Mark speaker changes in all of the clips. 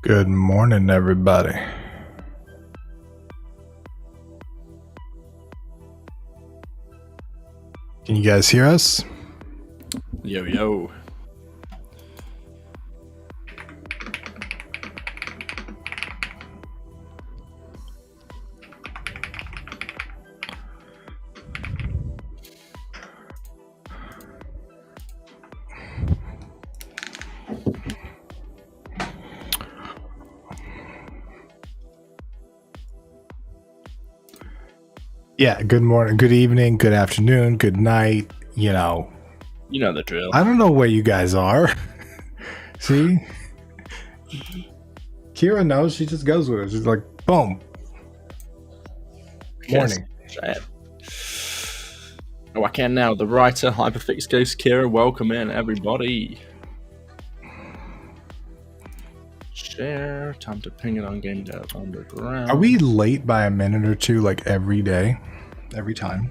Speaker 1: Good morning, everybody. Can you guys hear us?
Speaker 2: Yo, yo.
Speaker 1: Yeah, good morning, good evening, good afternoon, good night.
Speaker 2: You know the drill.
Speaker 1: I don't know where you guys are. See? Kira knows, she just goes with it. She's like, boom. Morning.
Speaker 2: Oh, I can now. The writer, Hyperfix Ghost Kira, welcome in, everybody. Share. Time to ping it on GameDev Underground.
Speaker 1: Are we late by a minute or two, like every day? Every time?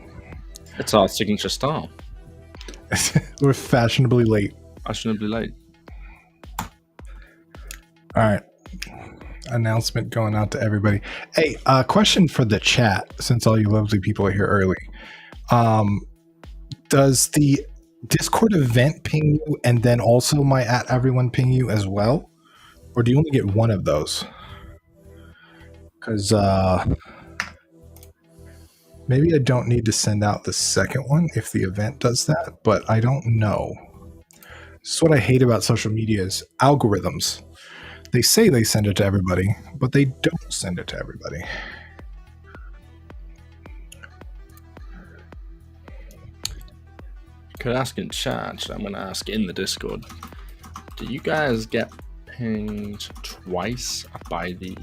Speaker 2: It's our signature style.
Speaker 1: We're fashionably late.
Speaker 2: Fashionably late.
Speaker 1: All right. Announcement going out to everybody. Hey, question for the chat, since all you lovely people are here early. Does the Discord event ping you and then also my @everyone ping you as well? Or do you only get one of those? Because maybe I don't need to send out the second one if the event does that, but I don't know. This is what I hate about social media is algorithms. They say they send it to everybody, but they don't send it to everybody.
Speaker 2: Could ask in chat, so I'm going to ask in the Discord. Do you guys get pinged twice by the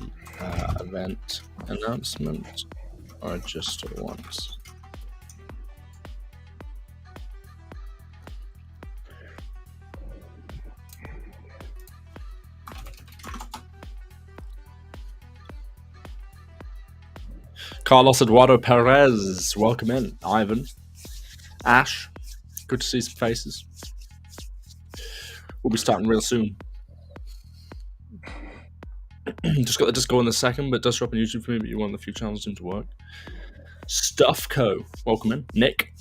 Speaker 2: event announcement or just once? Carlos Eduardo Perez, welcome in. Ivan, Ash, good to see some faces. We'll be starting real soon. Just got the Discord in a second, but it does show up on YouTube for me, but you want the few channels into work. Stuffco, welcome in. Nick.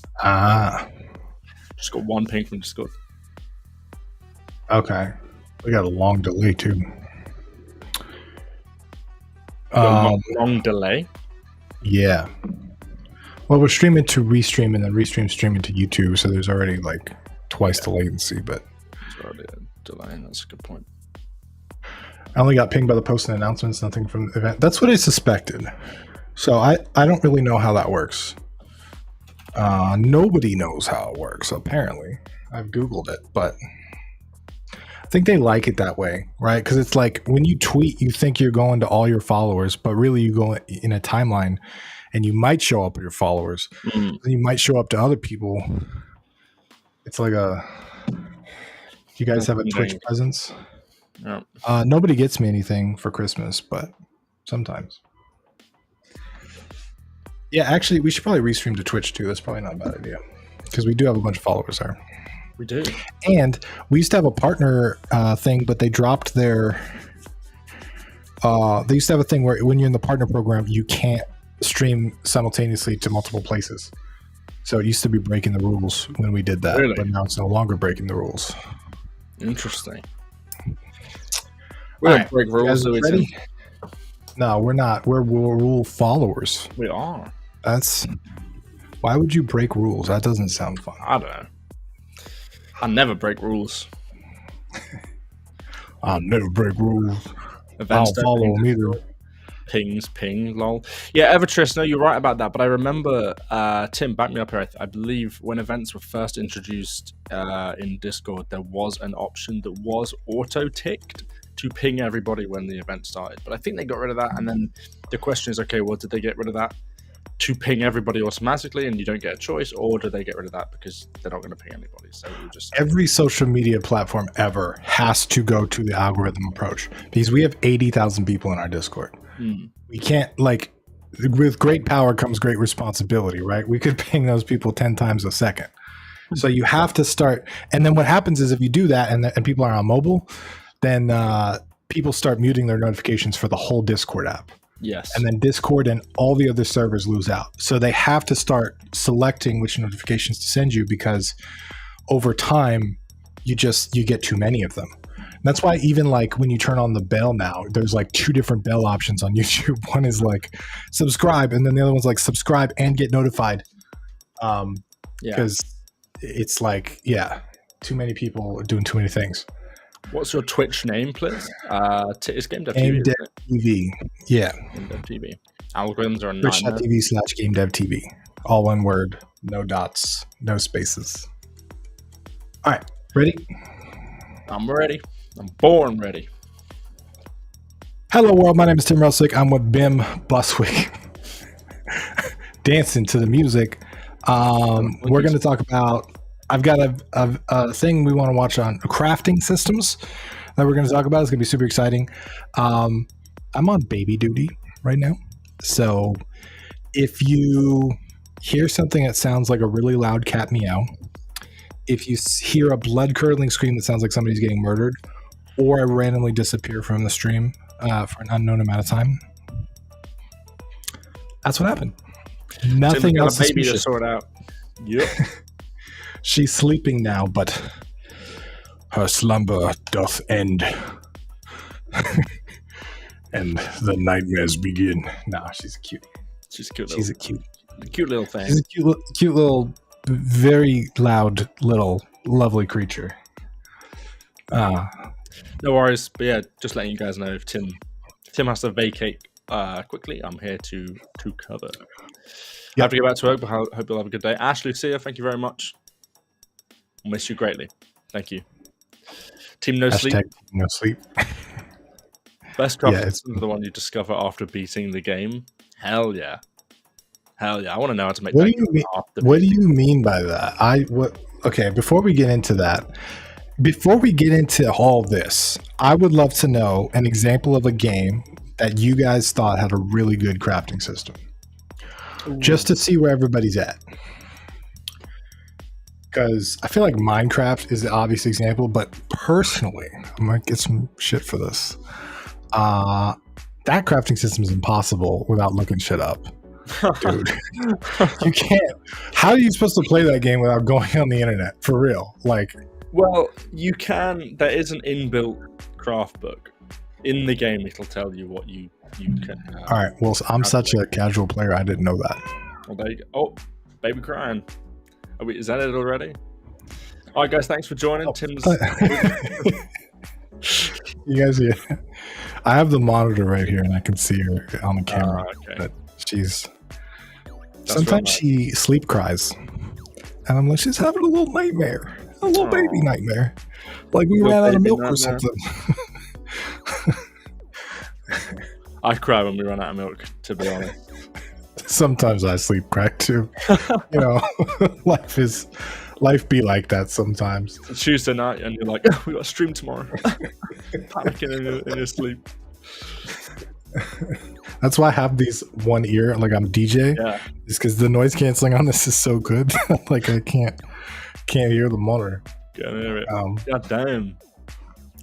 Speaker 2: Just got one ping from Discord.
Speaker 1: Okay. We got a long delay too.
Speaker 2: Long delay?
Speaker 1: Yeah. Well, we're streaming to restream and then restream streaming to YouTube, so there's already like twice the latency, but
Speaker 2: it's already a delay. That's a good point.
Speaker 1: I only got pinged by the post and announcements, nothing from the event. That's what I suspected. So I don't really know how that works. Nobody knows how it works, apparently. I've Googled it, but I think they like it that way, right? Because it's like when you tweet, you think you're going to all your followers, but really you go in a timeline and you might show up with your followers. And you might show up to other people. It's like you guys have a Twitch presence?
Speaker 2: No.
Speaker 1: Nobody gets me anything for Christmas, but sometimes. Yeah, actually, we should probably restream to Twitch too. That's probably not a bad idea because we do have a bunch of followers there.
Speaker 2: We do.
Speaker 1: And we used to have a partner thing, but they dropped their... they used to have a thing where when you're in the partner program, you can't stream simultaneously to multiple places. So it used to be breaking the rules when we did that,
Speaker 2: Really?
Speaker 1: but now it's no longer breaking the rules.
Speaker 2: Interesting. We don't break rules, so it's
Speaker 1: ready? No, we're not. We're rule followers.
Speaker 2: We are.
Speaker 1: That's... Why would you break rules? That doesn't sound fun.
Speaker 2: I don't know. I never break rules.
Speaker 1: I'll never break rules.
Speaker 2: Events
Speaker 1: I'll follow them either.
Speaker 2: Ping, lol. Yeah, Evertrist, no, you're right about that. But I remember, Tim, back me up here. I believe when events were first introduced in Discord, there was an option that was auto-ticked to ping everybody when the event started. But I think they got rid of that. And then the question is, okay, well, did they get rid of that to ping everybody automatically and you don't get a choice? Or do they get rid of that because they're not going to ping anybody? So you just...
Speaker 1: Every social media platform ever has to go to the algorithm approach because we have 80,000 people in our Discord. We can't, like, with great power comes great responsibility, right? We could ping those people 10 times a second. So you have to start. And then what happens is if you do that and people are on mobile, then people start muting their notifications for the whole Discord app.
Speaker 2: Yes.
Speaker 1: And then Discord and all the other servers lose out. So they have to start selecting which notifications to send you, because over time you get too many of them. And that's why even like when you turn on the bell now, there's like 2 different bell options on YouTube. One is like subscribe, and then the other one's like subscribe and get notified. Because it's like, too many people are doing too many things.
Speaker 2: What's your Twitch name, please? It's GameDev.tv.
Speaker 1: GameDev.tv. Yeah.
Speaker 2: GameDev.tv. Algorithms are a nightmare.
Speaker 1: Twitch.tv/GameDev.tv. All one word, no dots, no spaces. All right, ready?
Speaker 2: I'm ready. I'm born ready.
Speaker 1: Hello, world. My name is Tim Rusick. I'm with Bim Buswick. Dancing to the music. We're going to talk about, I've got a thing we want to watch on crafting systems that we're going to talk about. It's going to be super exciting. I'm on baby duty right now. So if you hear something that sounds like a really loud cat meow, if you hear a blood-curdling scream that sounds like somebody's getting murdered, or I randomly disappear from the stream for an unknown amount of time, that's what happened. Nothing else.
Speaker 2: Got a baby to sort out. Yep.
Speaker 1: She's sleeping now, but her slumber doth end, and the nightmares begin. Nah, she's a cute.
Speaker 2: She's cute.
Speaker 1: She's a cute
Speaker 2: little thing.
Speaker 1: She's a cute little, very loud, little, lovely creature.
Speaker 2: No worries, but yeah, just letting you guys know if Tim has to vacate quickly, I'm here to cover. I have to go back to work, but I hope you'll have a good day. Ashley, see you. Thank you very much. I'll miss you greatly. Thank you. Team No Sleep.
Speaker 1: No sleep.
Speaker 2: Best craft is the one you discover after beating the game. Hell yeah. Hell yeah. I want to know how to make
Speaker 1: what
Speaker 2: that
Speaker 1: do you mean?
Speaker 2: After
Speaker 1: what do you mean by that? Okay, before we get into that, before we get into all this, I would love to know an example of a game that you guys thought had a really good crafting system. Ooh. Just to see where everybody's at. Because I feel like Minecraft is the obvious example, but personally, I might get some shit for this. That crafting system is impossible without looking shit up. Dude, you can't. How are you supposed to play that game without going on the internet? For real. Like,
Speaker 2: well, you can. There is an inbuilt craft book. In the game, it'll tell you what you can.
Speaker 1: All right. Well, I'm such a casual player. I didn't know that.
Speaker 2: Well, there you go. Oh, baby crying. Is that it already? All right, guys. Thanks for joining. Tim's.
Speaker 1: You guys, I have the monitor right here, and I can see her on the camera.
Speaker 2: Okay.
Speaker 1: But sometimes she sleep cries, and I'm like, she's having a little nightmare, a little baby nightmare, like we ran out of milk or something.
Speaker 2: I cry when we run out of milk, to be honest.
Speaker 1: Sometimes I sleep cry too. You know, life be like that sometimes.
Speaker 2: It's Tuesday night, and you're like, oh, we got a stream tomorrow. Panicking in your sleep.
Speaker 1: That's why I have these one ear, like I'm DJ.
Speaker 2: Yeah.
Speaker 1: It's because the noise canceling on this is so good. Like I can't hear the monitor.
Speaker 2: Can't hear it. God damn.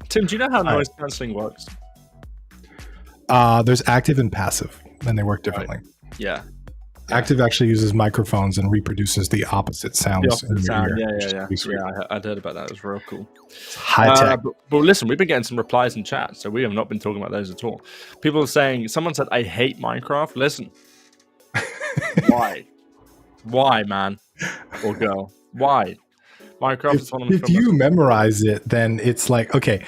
Speaker 2: Tim, do you know how noise canceling works?
Speaker 1: There's active and passive, and they work differently.
Speaker 2: Right. Yeah.
Speaker 1: Active actually uses microphones and reproduces the opposite sounds.
Speaker 2: In your ear. Yeah, I'd heard about that. It was real cool.
Speaker 1: It's high tech.
Speaker 2: But listen, we've been getting some replies in chat, so we have not been talking about those at all. People are saying, someone said, I hate Minecraft. Listen. Why? Why, man? Or girl? Why? Minecraft is one of
Speaker 1: If you memorize it, then it's like, okay.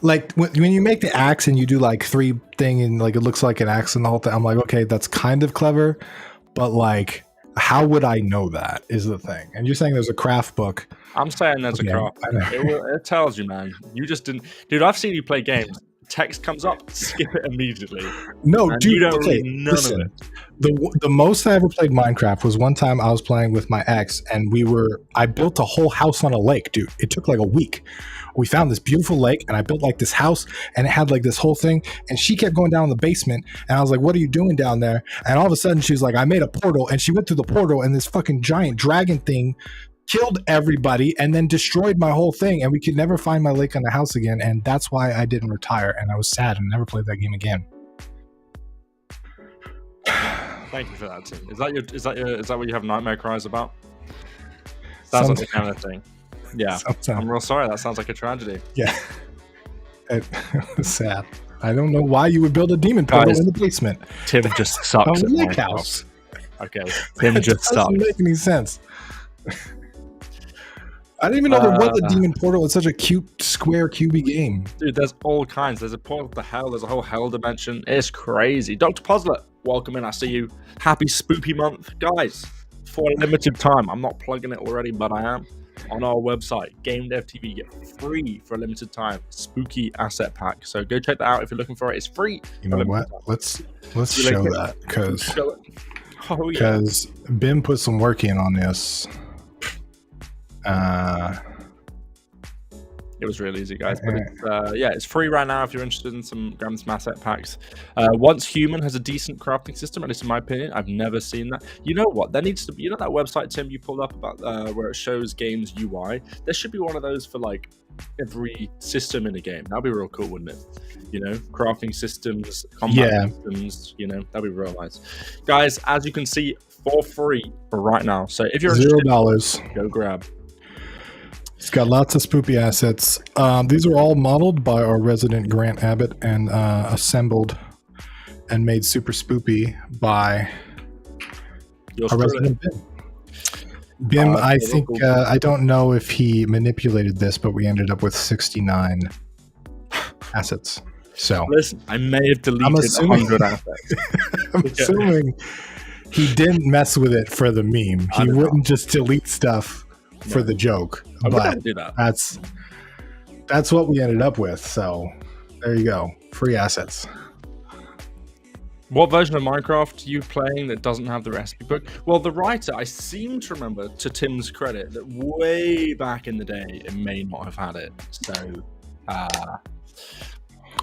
Speaker 1: Like when you make the axe and you do like 3 thing and like it looks like an axe and the whole thing, I'm like, okay, that's kind of clever. But like, how would I know that is the thing? And you're saying there's a craft book.
Speaker 2: I'm saying there's a craft. It tells you, man. You just didn't. Dude, I've seen you play games. Text comes up, skip it immediately.
Speaker 1: No,
Speaker 2: and
Speaker 1: dude,
Speaker 2: you don't read none of it.
Speaker 1: The most I ever played Minecraft was one time I was playing with my ex, and I built a whole house on a lake, dude. It took like a week. We found this beautiful lake, and I built like this house, and it had like this whole thing, and she kept going down in the basement, and I was like, what are you doing down there? And all of a sudden she was like, I made a portal, and she went through the portal, and this fucking giant dragon thing killed everybody and then destroyed my whole thing, and we could never find my lake on the house again, and that's why I didn't retire, and I was sad and never played that game again.
Speaker 2: Thank you for that, Tim. Is that what you have nightmare cries about? Sounds like the kind of thing. Yeah.
Speaker 1: Sometimes.
Speaker 2: I'm real sorry. That sounds like a tragedy.
Speaker 1: Yeah. It was sad. I don't know why you would build a demon portal in the basement.
Speaker 2: Tim just sucks
Speaker 1: A
Speaker 2: at
Speaker 1: lake
Speaker 2: Minecraft.
Speaker 1: house.
Speaker 2: Okay. Tim just sucks.
Speaker 1: Doesn't make any sense. I didn't even know there was a demon portal. It's such a cute, square, cubey game.
Speaker 2: Dude, there's all kinds. There's a portal to hell. There's a whole hell dimension. It's crazy. Dr. Puzzler, welcome in. I see you. Happy Spoopy Month. Guys, for a limited time, I'm not plugging it already, but I am. On our website, GameDev.tv, get free for a limited time Spooky Asset Pack. So go check that out if you're looking for it. It's free.
Speaker 1: You know what? Let's show that because Bim put some work in on this.
Speaker 2: It was really easy, guys. But it's free right now if you're interested in some asset packs. Once Human has a decent crafting system, at least in my opinion. I've never seen that. You know what? There needs to be, you know that website, Tim, you pulled up about where it shows games UI? There should be one of those for like every system in a game. That'd be real cool, wouldn't it? You know, crafting systems, combat systems, you know, that'd be real nice. Guys, as you can see, for free for right now. So if you're
Speaker 1: $0,
Speaker 2: go grab.
Speaker 1: It's got lots of spoopy assets. These are all modeled by our resident Grant Abbott and assembled and made super spoopy by our resident Bim. Bim, I think, I don't know if he manipulated this, but we ended up with 69 assets. So
Speaker 2: listen, I may have deleted 100 assets.
Speaker 1: I'm assuming he didn't mess with it for the meme. He wouldn't just delete stuff for the joke. But
Speaker 2: do that.
Speaker 1: That's what we ended up with. So there you go. Free assets.
Speaker 2: What version of Minecraft are you playing that doesn't have the recipe book? Well, the writer, I seem to remember, to Tim's credit, that way back in the day, it may not have had it. So,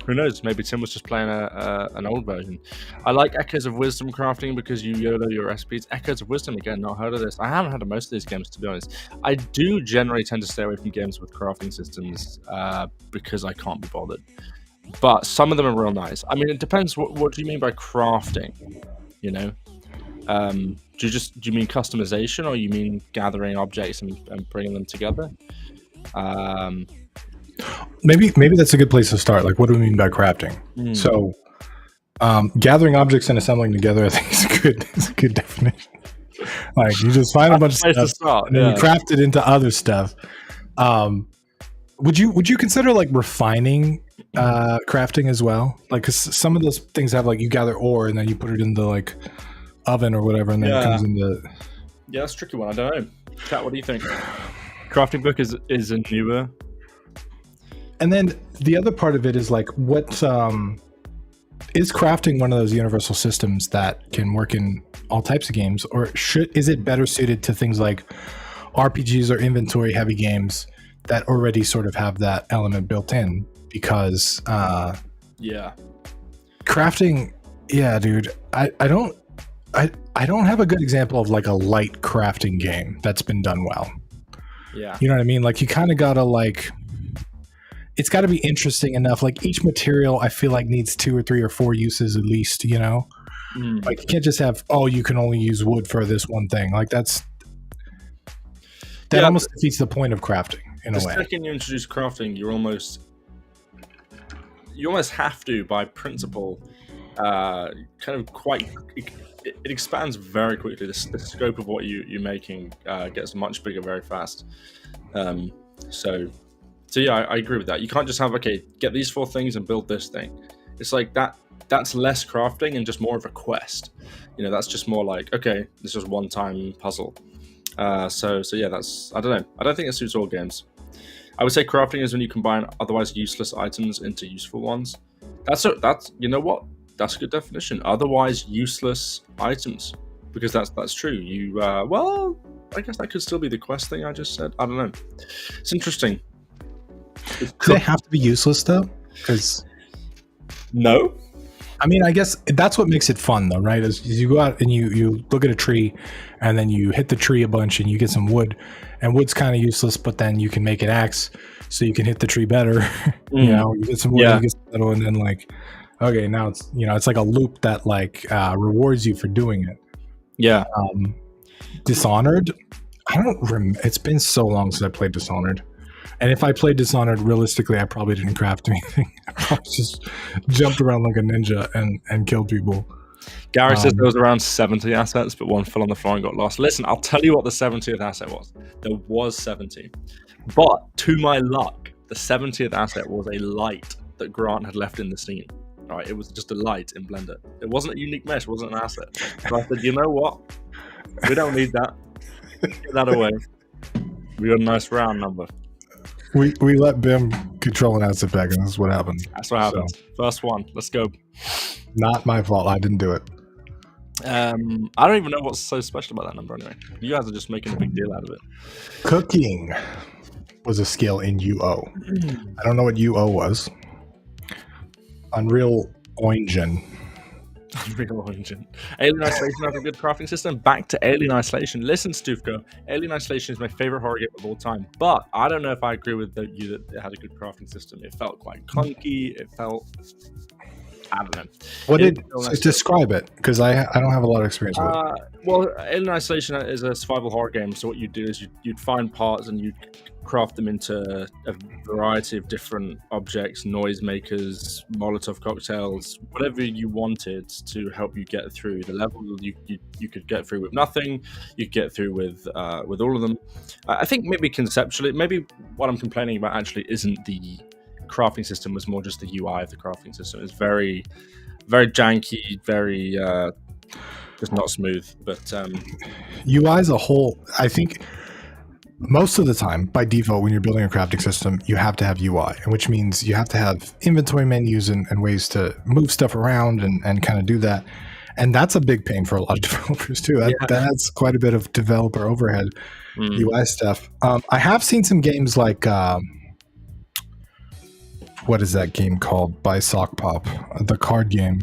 Speaker 2: who knows? Maybe Tim was just playing an old version. I like Echoes of Wisdom crafting because you YOLO your recipes. Echoes of Wisdom, again, not heard of this. I haven't had most of these games, to be honest. I do generally tend to stay away from games with crafting systems because I can't be bothered. But some of them are real nice. I mean, it depends. What do you mean by crafting? You know, do you mean customization, or you mean gathering objects and bringing them together?
Speaker 1: Maybe that's a good place to start. Like, what do we mean by crafting? So, gathering objects and assembling together, I think is a good definition. Like, you just find a bunch of stuff and then you craft it into other stuff. Would you consider like refining crafting as well? Like, because some of those things have like you gather ore and then you put it in the like oven or whatever, and then it comes into.
Speaker 2: Yeah, that's a tricky one. I don't know. Kat, what do you think? Crafting book is a newer.
Speaker 1: And then the other part of it is like, what is crafting one of those universal systems that can work in all types of games, or is it better suited to things like RPGs or inventory heavy games that already sort of have that element built in? Because crafting, dude, I don't have a good example of like a light crafting game that's been done well.
Speaker 2: Yeah,
Speaker 1: you know what I mean? Like, you kind of gotta like, it's got to be interesting enough. Like, each material I feel like needs 2 or 3 or 4 uses at least, you know? Like, you can't just have, you can only use wood for this one thing. Like, that almost defeats the point of crafting in a way.
Speaker 2: The second you introduce crafting, you almost have to, by principle, kind of it expands very quickly. The scope of what you're making gets much bigger very fast. So yeah, I agree with that. You can't just have, get these 4 things and build this thing. It's like that's less crafting and just more of a quest. You know, that's just more like, okay, this is one-time puzzle. So yeah, I don't know. I don't think it suits all games. I would say crafting is when you combine otherwise useless items into useful ones. That's you know what? That's a good definition. Otherwise useless items, because that's true. You well, I guess that could still be the quest thing I just said. I don't know. It's interesting.
Speaker 1: Do they have to be useless though? Because
Speaker 2: no,
Speaker 1: I mean, I guess that's what makes it fun, though, right? Is you go out and you look at a tree, and then you hit the tree a bunch, and you get some wood, and wood's kind of useless, but then you can make an axe, so you can hit the tree better. You know, you get some wood,
Speaker 2: Yeah.
Speaker 1: you get some metal, and then like, okay, now it's it's like a loop that like rewards you for doing it.
Speaker 2: Yeah.
Speaker 1: Dishonored, I don't remember. It's been so long since I played Dishonored. And if I played Dishonored, realistically, I probably didn't craft anything. I probably just jumped around like a ninja and killed people.
Speaker 2: Gary says there was around 70 assets, but one fell on the floor and got lost. Listen, I'll tell you what the 70th asset was. There was 70. But to my luck, the 70th asset was a light that Grant had left in the scene. All right, it was just a light in Blender. It wasn't a unique mesh, it wasn't an asset. So I said, you know what? We don't need that. Get that away. We got a nice round number.
Speaker 1: We let Bim control an asset pack, and this is what happened.
Speaker 2: That's what happened. So, first one. Let's go.
Speaker 1: Not my fault. I didn't do it.
Speaker 2: I don't even know what's so special about that number anyway. You guys are just making a big deal out of it.
Speaker 1: Cooking was a skill in UO. I don't know what UO was. Unreal Engine.
Speaker 2: Unreal Engine. Alien Isolation has a good crafting system. Back to Alien Isolation. Listen, Stufko, Alien Isolation is my favorite horror game of all time, but I don't know if I agree with you that it had a good crafting system. It felt quite clunky. It felt... I don't know.
Speaker 1: What did describe it? Because I don't have a lot of experience with it.
Speaker 2: Well, Alien Isolation is a survival horror game. So what you'd do is you'd find parts and you'd craft them into a variety of different objects, noisemakers, Molotov cocktails, whatever you wanted to help you get through the level. You could get through with nothing. You could get through with all of them. I think maybe conceptually, maybe what I'm complaining about actually isn't the crafting system, was more just the UI of the crafting system. It's very, very janky, very just not smooth. But
Speaker 1: UI as a whole, I think most of the time, by default, when you're building a crafting system, you have to have UI, which means you have to have inventory menus and ways to move stuff around and kind of do that. And that's a big pain for a lot of developers too. That's quite a bit of developer overhead, UI stuff. I have seen some games like what is that game called by Sock Pop? The card game.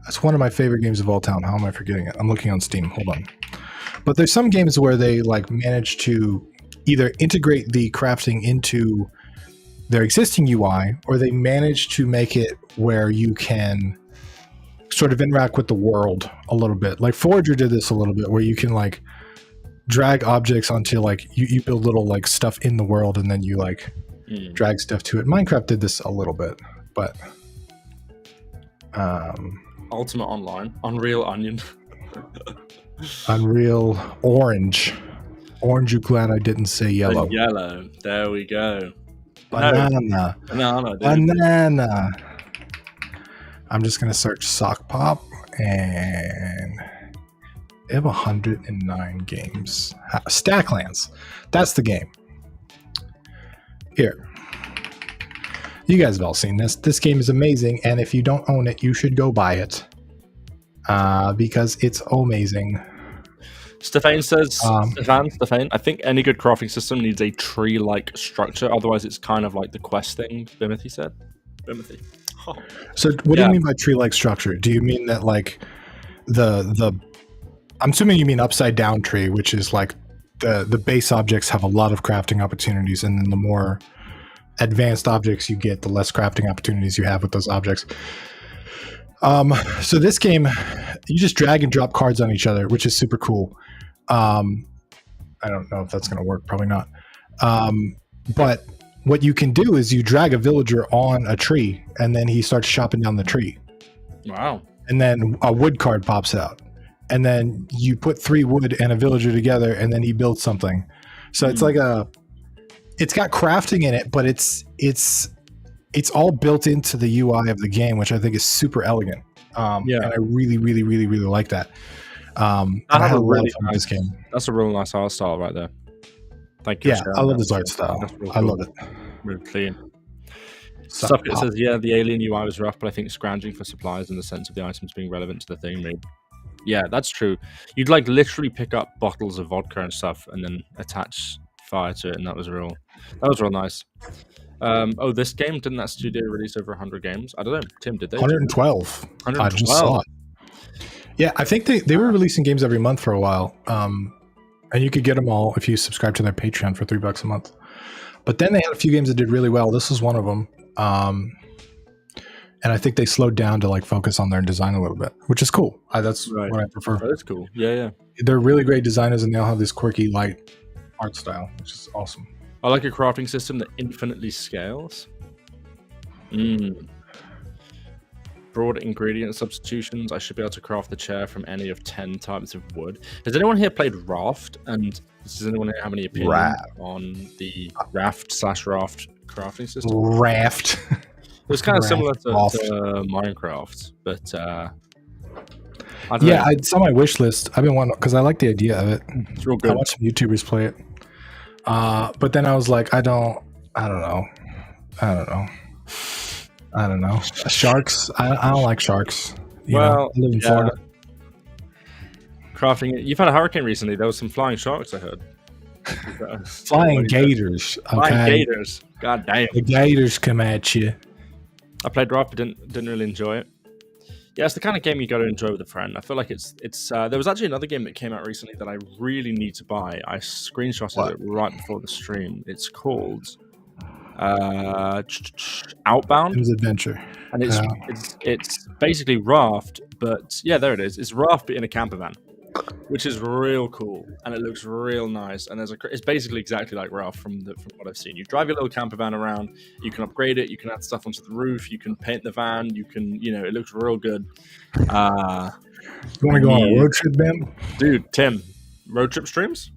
Speaker 1: That's one of my favorite games of all time. How am I forgetting it? I'm looking on Steam. Hold on. But there's some games where they like manage to either integrate the crafting into their existing UI, or they manage to make it where you can sort of interact with the world a little bit. Like Forager did this a little bit, where you can like drag objects onto like you build little like stuff in the world, and then you like drag stuff to it. Minecraft did this a little bit, but
Speaker 2: Ultimate Online, Unreal Onion,
Speaker 1: Unreal Orange. Orange, you glad I didn't say yellow?
Speaker 2: Yellow. There we go.
Speaker 1: Banana.
Speaker 2: No,
Speaker 1: Banana. I'm just gonna search Sock Pop, and they have 109 games. Stacklands. That's the game. Here. You guys have all seen this. This game is amazing, and if you don't own it, you should go buy it. Because it's amazing.
Speaker 2: Stefan says, Stefan, I think any good crafting system needs a tree-like structure. Otherwise, it's kind of like the quest thing Bimothy said. Bimothy. Oh.
Speaker 1: So what do you mean by tree-like structure? Do you mean that like the I'm assuming you mean upside down tree, which is like the base objects have a lot of crafting opportunities, and then the more advanced objects you get, the less crafting opportunities you have with those objects. So this game, you just drag and drop cards on each other, which is super cool. I don't know if that's going to work. Probably not. But what you can do is you drag a villager on a tree, and then he starts chopping down the tree.
Speaker 2: Wow.
Speaker 1: And then a wood card pops out. And then you put 3 wood and a villager together, and then he builds something. So it's like it's got crafting in it, but it's all built into the UI of the game, which I think is super elegant. And I really, really, really, really like that. I had a really fun with this game.
Speaker 2: That's a really nice art style right there. Thank you.
Speaker 1: Yeah, I love this art style. Cool. I love it.
Speaker 2: Really clean. Stuff it says, yeah, the alien UI was rough, but I think scrounging for supplies in the sense of the items being relevant to the thing made. Yeah, that's true. You'd like literally pick up bottles of vodka and stuff, and then attach fire to it, and that was real nice. Oh, this game, didn't that studio release over 100 games? I don't know. Tim, did they?
Speaker 1: 112. I just saw
Speaker 2: 112.
Speaker 1: it. Yeah, I think they were releasing games every month for a while. And you could get them all if you subscribe to their Patreon for $3 a month. But then they had a few games that did really well. This is one of them. And I think they slowed down to like focus on their design a little bit, which is cool. That's
Speaker 2: Right.
Speaker 1: what I prefer.
Speaker 2: Oh, that's cool. Yeah.
Speaker 1: They're really great designers, and they all have this quirky, light art style, which is awesome.
Speaker 2: I like a crafting system that infinitely scales. Broad ingredient substitutions. I should be able to craft the chair from any of 10 types of wood. Has anyone here played Raft? And does anyone have any opinion on the Raft/Raft crafting system?
Speaker 1: Raft.
Speaker 2: It was kind of similar to Minecraft, but I don't know.
Speaker 1: It's on my wish list. I've been wanting, because I like the idea of it.
Speaker 2: It's real good.
Speaker 1: I watched some YouTubers play it, but then I was like, I don't know. Sharks. I don't like sharks. I live in Florida.
Speaker 2: Crafting. You've had a hurricane recently. There was some flying sharks, I heard.
Speaker 1: Flying gators. Okay?
Speaker 2: Flying gators. God damn.
Speaker 1: The gators come at you.
Speaker 2: I played Raft, but didn't really enjoy it. Yeah, it's the kind of game you got to enjoy with a friend. I feel like it's. There was actually another game that came out recently that I really need to buy. I screenshotted it right before the stream. It's called Outbound.
Speaker 1: It was adventure,
Speaker 2: and it's basically Raft, but yeah, there it is. It's Raft but in a camper van, which is real cool, and it looks real nice. And it's basically exactly like Raft from what I've seen. You drive your little camper van around, you can upgrade it, you can add stuff onto the roof, you can paint the van, you can, it looks real good.
Speaker 1: You want to go on a road trip, Bim?
Speaker 2: Dude, Tim, road trip streams?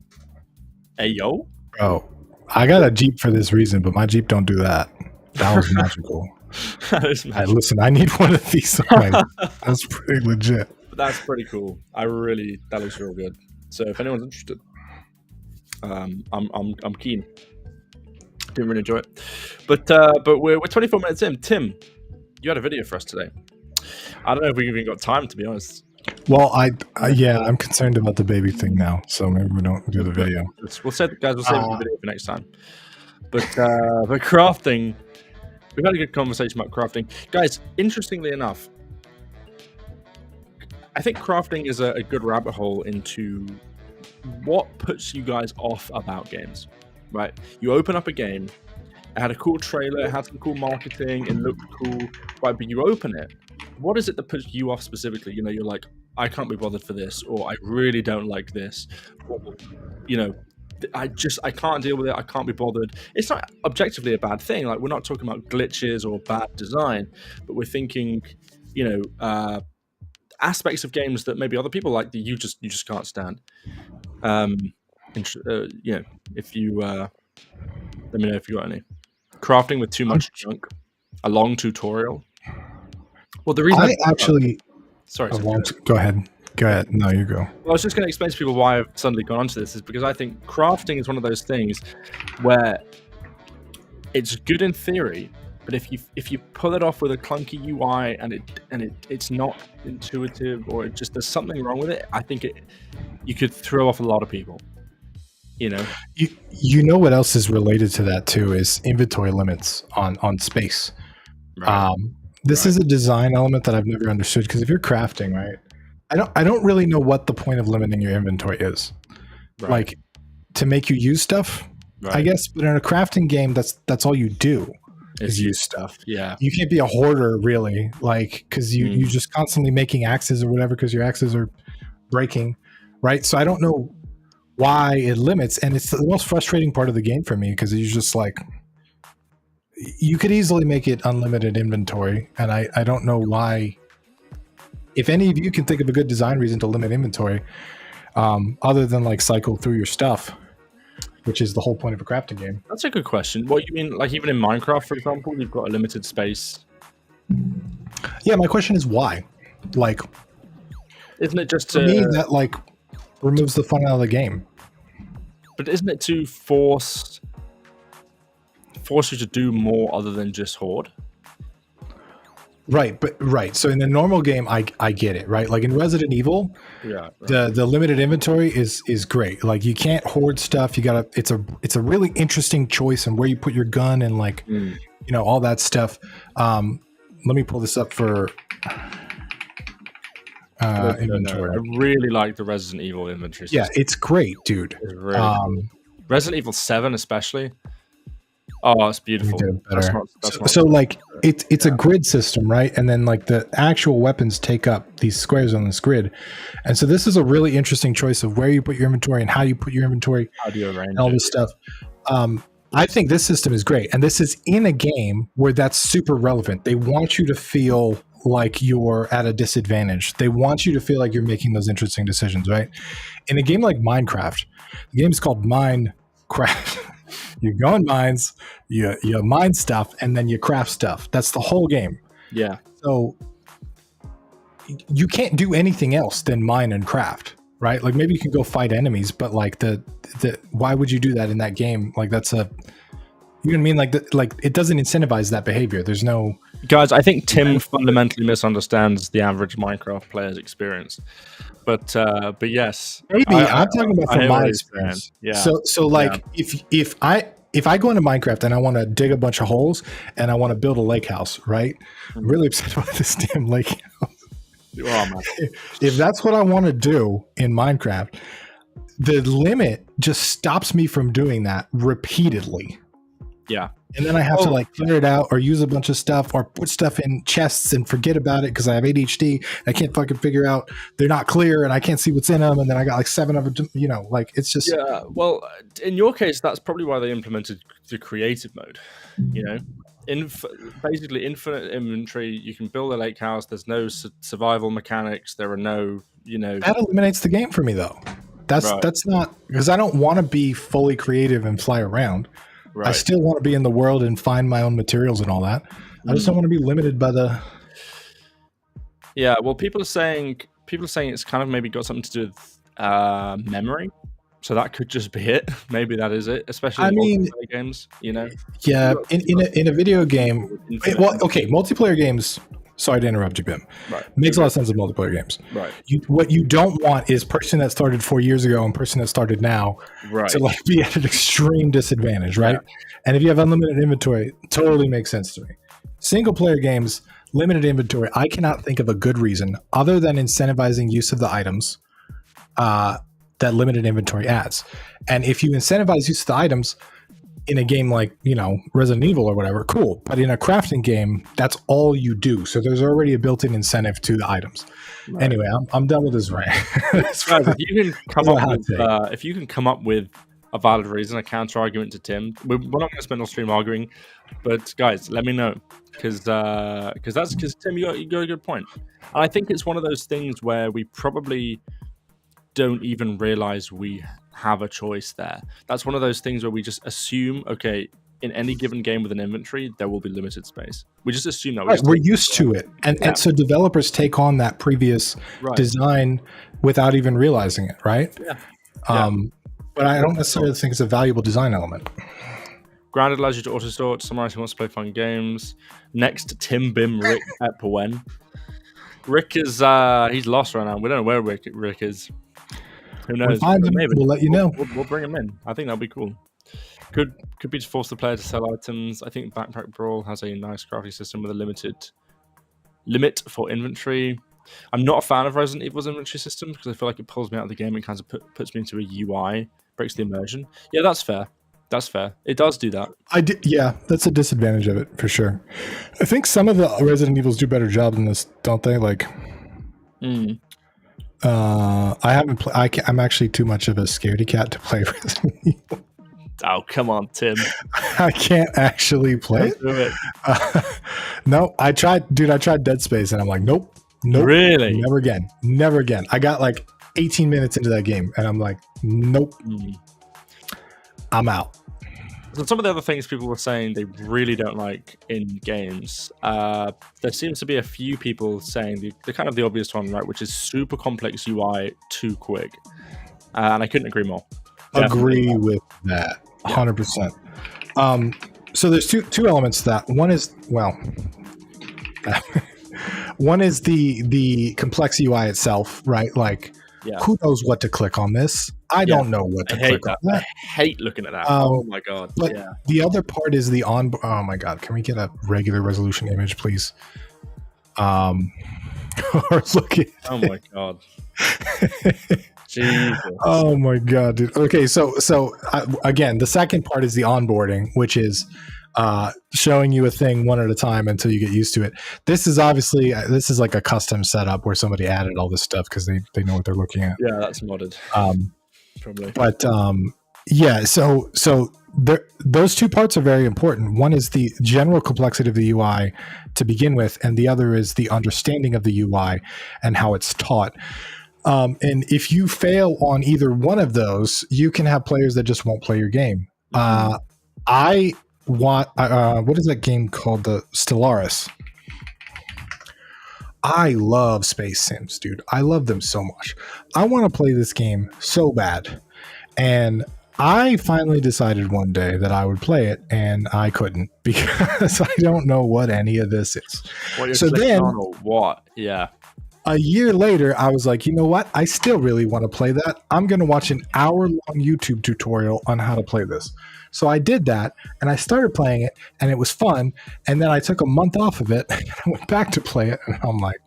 Speaker 2: Hey, yo.
Speaker 1: Bro, I got a Jeep for this reason, but my Jeep don't do that. That was magical.
Speaker 2: That is magical.
Speaker 1: Hey, listen, I need one of these. That's pretty legit.
Speaker 2: That's pretty cool. That looks real good. So if anyone's interested, I'm keen. Didn't really enjoy it, but we're 24 minutes in. Tim, you had a video for us today. I don't know if we even got time, to be honest.
Speaker 1: Well, I'm concerned about the baby thing now, so maybe we don't do the video.
Speaker 2: We'll save the video for next time. But crafting, we've had a good conversation about crafting, guys. Interestingly enough, I think crafting is a good rabbit hole into what puts you guys off about games, right? You open up a game, it had a cool trailer, it had some cool marketing, it looked cool, right? But you open it, what is it that puts you off specifically? You're like, I can't be bothered for this, or I really don't like this, or, I can't deal with it, I can't be bothered. It's not objectively a bad thing. Like, we're not talking about glitches or bad design, but we're thinking, aspects of games that maybe other people like that you just can't stand. If you let me know if you got any. Crafting with too much junk, a long tutorial. Well, the reason go
Speaker 1: ahead. No, you go.
Speaker 2: Well, I was just going to explain to people why I've suddenly gone onto this is because I think crafting is one of those things where it's good in theory, but if you pull it off with a clunky UI and it's not intuitive, or there's something wrong with it, I think you could throw off a lot of people. You
Speaker 1: know what else is related to that too is inventory limits on space. Right. This is a design element that I've never understood, because if you're crafting, right, I don't really know what the point of limiting your inventory is. Right. Like, to make you use stuff, right, I guess, but in a crafting game, that's all you do. Is use stuff.
Speaker 2: Yeah,
Speaker 1: you can't be a hoarder, really, like, because you're just constantly making axes or whatever, because your axes are breaking, right? So I don't know why it limits, and it's the most frustrating part of the game for me, because you're just like, you could easily make it unlimited inventory, and I don't know why. If any of you can think of a good design reason to limit inventory, other than like cycle through your stuff, which is the whole point of a crafting game.
Speaker 2: That's a good question. What you mean, like even in Minecraft, for example, you've got a limited space?
Speaker 1: Yeah, my question is why? Like,
Speaker 2: isn't it just
Speaker 1: to me that like removes the fun out of the game?
Speaker 2: But isn't it to force you to do more other than just hoard?
Speaker 1: Right. So in the normal game, I get it, right? Like in Resident Evil,
Speaker 2: Yeah.
Speaker 1: the limited inventory is great. Like you can't hoard stuff. You gotta. It's a really interesting choice and where you put your gun and like all that stuff. Let me pull this up for inventory.
Speaker 2: I really like the Resident Evil inventory
Speaker 1: Yeah,
Speaker 2: system.
Speaker 1: it's great, dude.
Speaker 2: It's really cool. Resident Evil 7 especially. Oh, it's beautiful.
Speaker 1: So like it's a grid system, right? And then like the actual weapons take up these squares on this grid. And so this is a really interesting choice of where you put your inventory and how you put your inventory,
Speaker 2: how do you arrange
Speaker 1: and all this stuff. I think this system is great. And this is in a game where that's super relevant. They want you to feel like you're at a disadvantage. They want you to feel like you're making those interesting decisions, right? In a game like Minecraft, the game is called Minecraft. You go in mines, you mine stuff, and then you craft stuff. That's the whole game.
Speaker 2: Yeah.
Speaker 1: So you can't do anything else than mine and craft, right? Like maybe you can go fight enemies, but like the why would you do that in that game? Like that's you know what I mean? Like it doesn't incentivize that behavior. There's no.
Speaker 2: Guys, I think Tim fundamentally misunderstands the average Minecraft player's experience. But yes,
Speaker 1: maybe I'm talking about from my experience.
Speaker 2: Yeah.
Speaker 1: So like if I go into Minecraft and I want to dig a bunch of holes and I want to build a lake house, right? I'm really upset about this damn lake house.
Speaker 2: Oh, man.
Speaker 1: If that's what I want to do in Minecraft, the limit just stops me from doing that repeatedly.
Speaker 2: Yeah.
Speaker 1: And then I have to like clear it out or use a bunch of stuff or put stuff in chests and forget about it because I have ADHD. I can't fucking figure out, they're not clear and I can't see what's in them. And then I got like 7 of them, like it's just.
Speaker 2: Yeah. Well, in your case, that's probably why they implemented the creative mode, basically infinite inventory. You can build a lake house. There's no survival mechanics. There are no,
Speaker 1: That eliminates the game for me though. That's not, because I don't want to be fully creative and fly around. Right. I still want to be in the world and find my own materials and all that. I just don't want to be limited by the.
Speaker 2: Yeah, well, people are saying it's kind of maybe got something to do with memory, so that could just be it. Maybe that is it, especially in multiplayer games.
Speaker 1: Yeah, in a video game. Multiplayer games. Sorry to interrupt you, Bim.
Speaker 2: Right.
Speaker 1: Makes a lot of sense in multiplayer games.
Speaker 2: Right.
Speaker 1: What you don't want is person that started 4 years ago and person that started now to like be at an extreme disadvantage, right? Yeah. And if you have unlimited inventory, totally makes sense to me. Single player games, limited inventory, I cannot think of a good reason other than incentivizing use of the items that limited inventory adds. And if you incentivize use of the items in a game like, Resident Evil or whatever, cool. But in a crafting game, that's all you do. So there's already a built-in incentive to the items. Right. Anyway, I'm done with this rant.
Speaker 2: Guys, if you can come up with a valid reason, a counter argument to Tim, we're not going to spend all stream arguing, but guys, let me know because Tim, you got a good point. And I think it's one of those things where we probably don't even realize we have a choice there. That's one of those things where we just assume, okay, in any given game with an inventory, there will be limited space. We just assume that.
Speaker 1: We're used to it. And so developers take on that previous design without even realizing it, right?
Speaker 2: Yeah.
Speaker 1: But I don't necessarily think it's a valuable design element.
Speaker 2: Grounded allows you to auto-sort. Someone who wants to play fun games. Next, Tim, Bim, Rick at Pawen. Rick is, he's lost right now. We don't know where Rick is. Who knows?
Speaker 1: Maybe we'll let you know.
Speaker 2: We'll bring him in. I think that'll be cool. Could be to force the player to sell items. I think Backpack Brawl has a nice crafting system with a limit for inventory. I'm not a fan of Resident Evil's inventory system because I feel like it pulls me out of the game and kind of puts me into a UI, breaks the immersion. Yeah, that's fair. It does do that.
Speaker 1: Yeah, that's a disadvantage of it for sure. I think some of the Resident Evils do a better job than this, don't they? Like. I haven't played. I'm actually too much of a scaredy cat to play Resident Evil.
Speaker 2: Oh, come on, Tim.
Speaker 1: I can't actually play it.
Speaker 2: Do it.
Speaker 1: No, I tried Dead Space and I'm like, nope.
Speaker 2: Really?
Speaker 1: Never again. I got like 18 minutes into that game and I'm like, nope. I'm out.
Speaker 2: So some of the other things people were saying they really don't like in games, there seems to be a few people saying the kind of the obvious one, right, which is super complex UI too quick. And I couldn't agree more.
Speaker 1: Agree with that, 100%. So there's two elements to that. One is, One is the complex UI itself, right? Like,
Speaker 2: Yeah.
Speaker 1: who knows what to click on this? I don't know what to click on that.
Speaker 2: I hate looking at that. Oh my god.
Speaker 1: But
Speaker 2: Yeah.
Speaker 1: the other part is the on. Oh my god, can we get a regular resolution image, please? Or look at.
Speaker 2: Oh my god. Jesus.
Speaker 1: Oh my god, dude. Okay, so again, the second part is the onboarding, which is showing you a thing one at a time until you get used to it. This is obviously like a custom setup where somebody added all this stuff because they know what they're looking at.
Speaker 2: Yeah, that's modded. Probably.
Speaker 1: But yeah, so those two parts are very important. One is the general complexity of the UI to begin with, and the other is the understanding of the UI and how it's taught. And if you fail on either one of those, you can have players that just won't play your game. I want what is that game called? The Stellaris. I love space sims, dude. I love them so much. I want to play this game so bad. And I finally decided one day that I would play it, and I couldn't because I don't know what any of this is.
Speaker 2: What you're
Speaker 1: So
Speaker 2: clicking
Speaker 1: then-
Speaker 2: on or what? Yeah.
Speaker 1: A year later, I was like, you know what? I still really want to play that. I'm going to watch an hour-long YouTube tutorial on how to play this. So I did that, and I started playing it, and it was fun. And then I took a month off of it, and I went back to play it, and I'm like,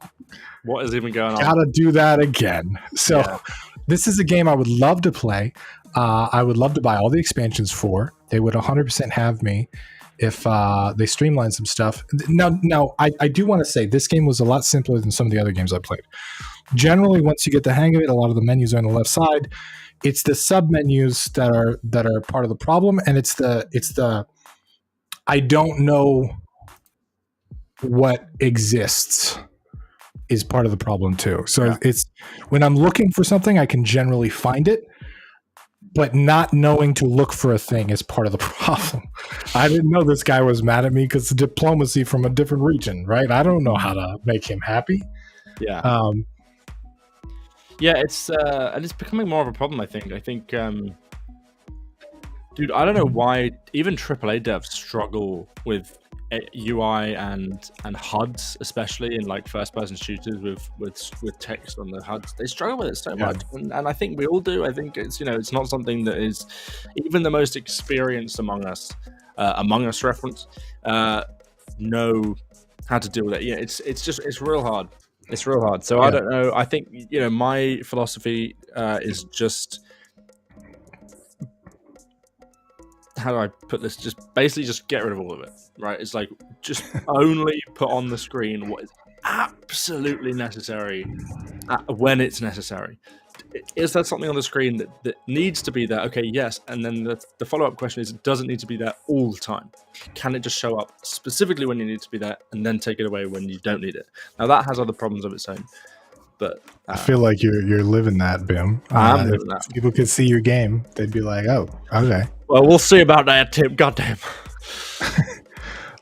Speaker 2: What is even going on?
Speaker 1: gotta do that again. So
Speaker 2: Yeah.
Speaker 1: This is a game I would love to play. I would love to buy all the expansions for. They would 100% have me if they streamline some stuff. Now, I do want to say this game was a lot simpler than some of the other games I played. Generally, once you get the hang of it, a lot of the menus are on the left side. It's the sub menus that are part of the problem, and it's the I don't know what exists is part of the problem too. So
Speaker 2: Yeah.
Speaker 1: it's when I'm looking for something, I can generally find it, but not knowing to look for a thing is part of the problem. I didn't know this guy was mad at me because the diplomacy from a different region, right? I don't know how to make him happy.
Speaker 2: Yeah.
Speaker 1: Um,
Speaker 2: Yeah, it's and it's becoming more of a problem. I think, dude, I don't know why even AAA devs struggle with UI and HUDs, especially in like first-person shooters with text on the HUDs. They struggle with it so much, and I think we all do. I think it's it's not something that is even the most experienced among us reference know how to deal with it. Yeah, it's real hard. It's real hard. So I don't know. I think my philosophy is just, how do I put this? Just basically just get rid of all of it, right? It's like just only put on the screen what is absolutely necessary when it's necessary. Is there something on the screen that needs to be there? Okay, yes. And then the follow-up question is, it doesn't need to be there all the time. Can it just show up specifically when you need to be there and then take it away when you don't need it? Now, that has other problems of its own. But
Speaker 1: I feel like you're living that, Bim.
Speaker 2: I'm living that.
Speaker 1: If people could see your game, they'd be like, oh, okay.
Speaker 2: Well, we'll see about that, Tim. Goddamn.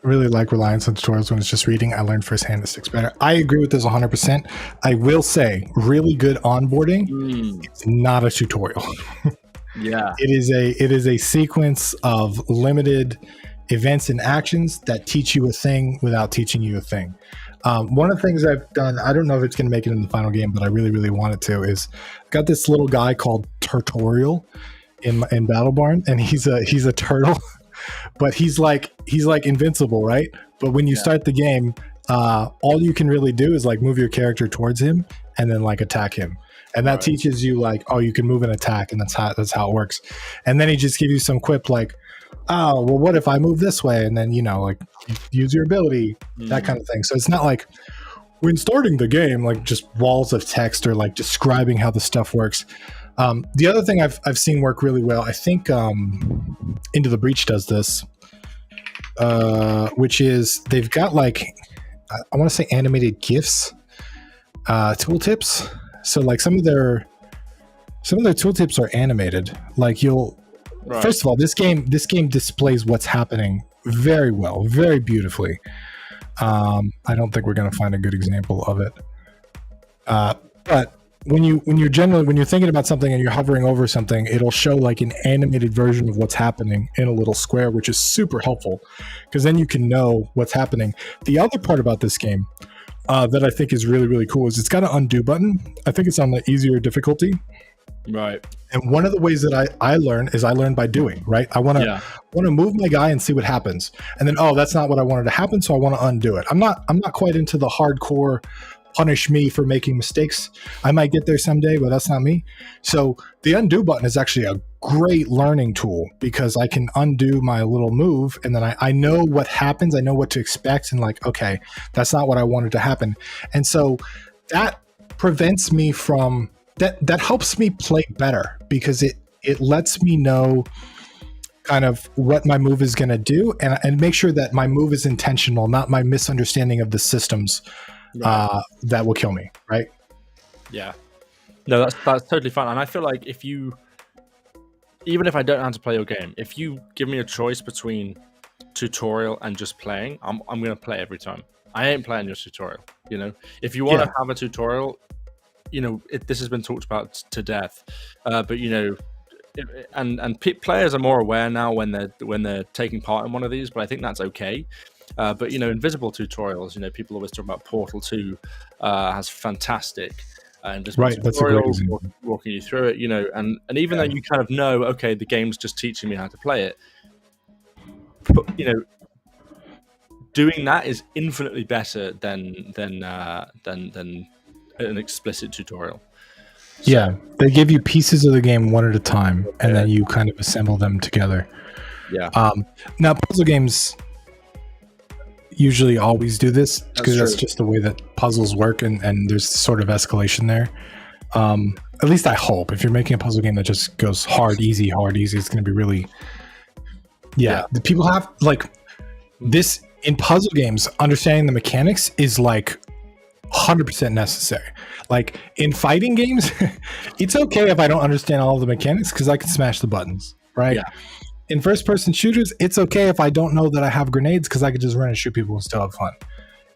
Speaker 1: I really like reliance on tutorials when it's just reading. I learned firsthand it sticks better. I agree with this 100%. I will say, really good onboarding. It's not a tutorial.
Speaker 2: Yeah.
Speaker 1: It is a sequence of limited events and actions that teach you a thing without teaching you a thing. One of the things I've done, I don't know if it's going to make it in the final game, but I really, really want it to, is I've got this little guy called Turtorial in Battle Barn, and he's a turtle. But he's like invincible, right? But when you start the game, all you can really do is like move your character towards him and then like attack him, and that teaches you like, oh, you can move and attack, and that's how it works. And then he just gives you some quip like, oh, well, what if I move this way, and then like use your ability, that kind of thing. So it's not like when starting the game like just walls of text or like describing how the stuff works. The other thing I've seen work really well, I think Into the Breach does this, which is they've got like, I want to say animated GIFs, tooltips. So like some of their tooltips are animated. Like first of all, this game displays what's happening very well, very beautifully. I don't think we're going to find a good example of it. But when you're thinking about something and you're hovering over something, it'll show like an animated version of what's happening in a little square, which is super helpful because then you can know what's happening. The other part about this game, that I think is really, really cool is it's got an undo button. I think it's on the easier difficulty.
Speaker 2: Right.
Speaker 1: And one of the ways that I learn is I learn by doing, right? I want to move my guy and see what happens. And then, oh, that's not what I wanted to happen, so I want to undo it. I'm not quite into the hardcore punish me for making mistakes. I might get there someday, but that's not me. So the undo button is actually a great learning tool because I can undo my little move and then I know what happens. I know what to expect and like, okay, that's not what I wanted to happen. And so that prevents me from that helps me play better because it lets me know kind of what my move is going to do and make sure that my move is intentional, not my misunderstanding of the systems that will kill me, right?
Speaker 2: Yeah. No, that's totally fine. And I feel like even if I don't know how to play your game, if you give me a choice between tutorial and just playing, I'm going to play every time. I ain't playing your tutorial, you know? If you want to have a tutorial, you know, this has been talked about to death, but you know, and players are more aware now when they're taking part in one of these, but I think that's okay. But you know, invisible tutorials, you know, people always talk about Portal 2 has fantastic invisible tutorials walking you through it, you know, and even though you kind of know, okay, the game's just teaching me how to play it, you know, doing that is infinitely better than an explicit tutorial. So,
Speaker 1: yeah, they give you pieces of the game one at a time, and then you kind of assemble them together.
Speaker 2: Yeah.
Speaker 1: Now, puzzle games usually always do this because that's just the way that puzzles work, and there's sort of escalation there. At least I hope. If you're making a puzzle game that just goes hard, easy, it's going to be really... Yeah. The people have, like, this... In puzzle games, understanding the mechanics is, like, 100% necessary. Like in fighting games, it's okay if I don't understand all of the mechanics because I can smash the buttons, right? Yeah. In first-person shooters, it's okay if I don't know that I have grenades because I could just run and shoot people and still have fun.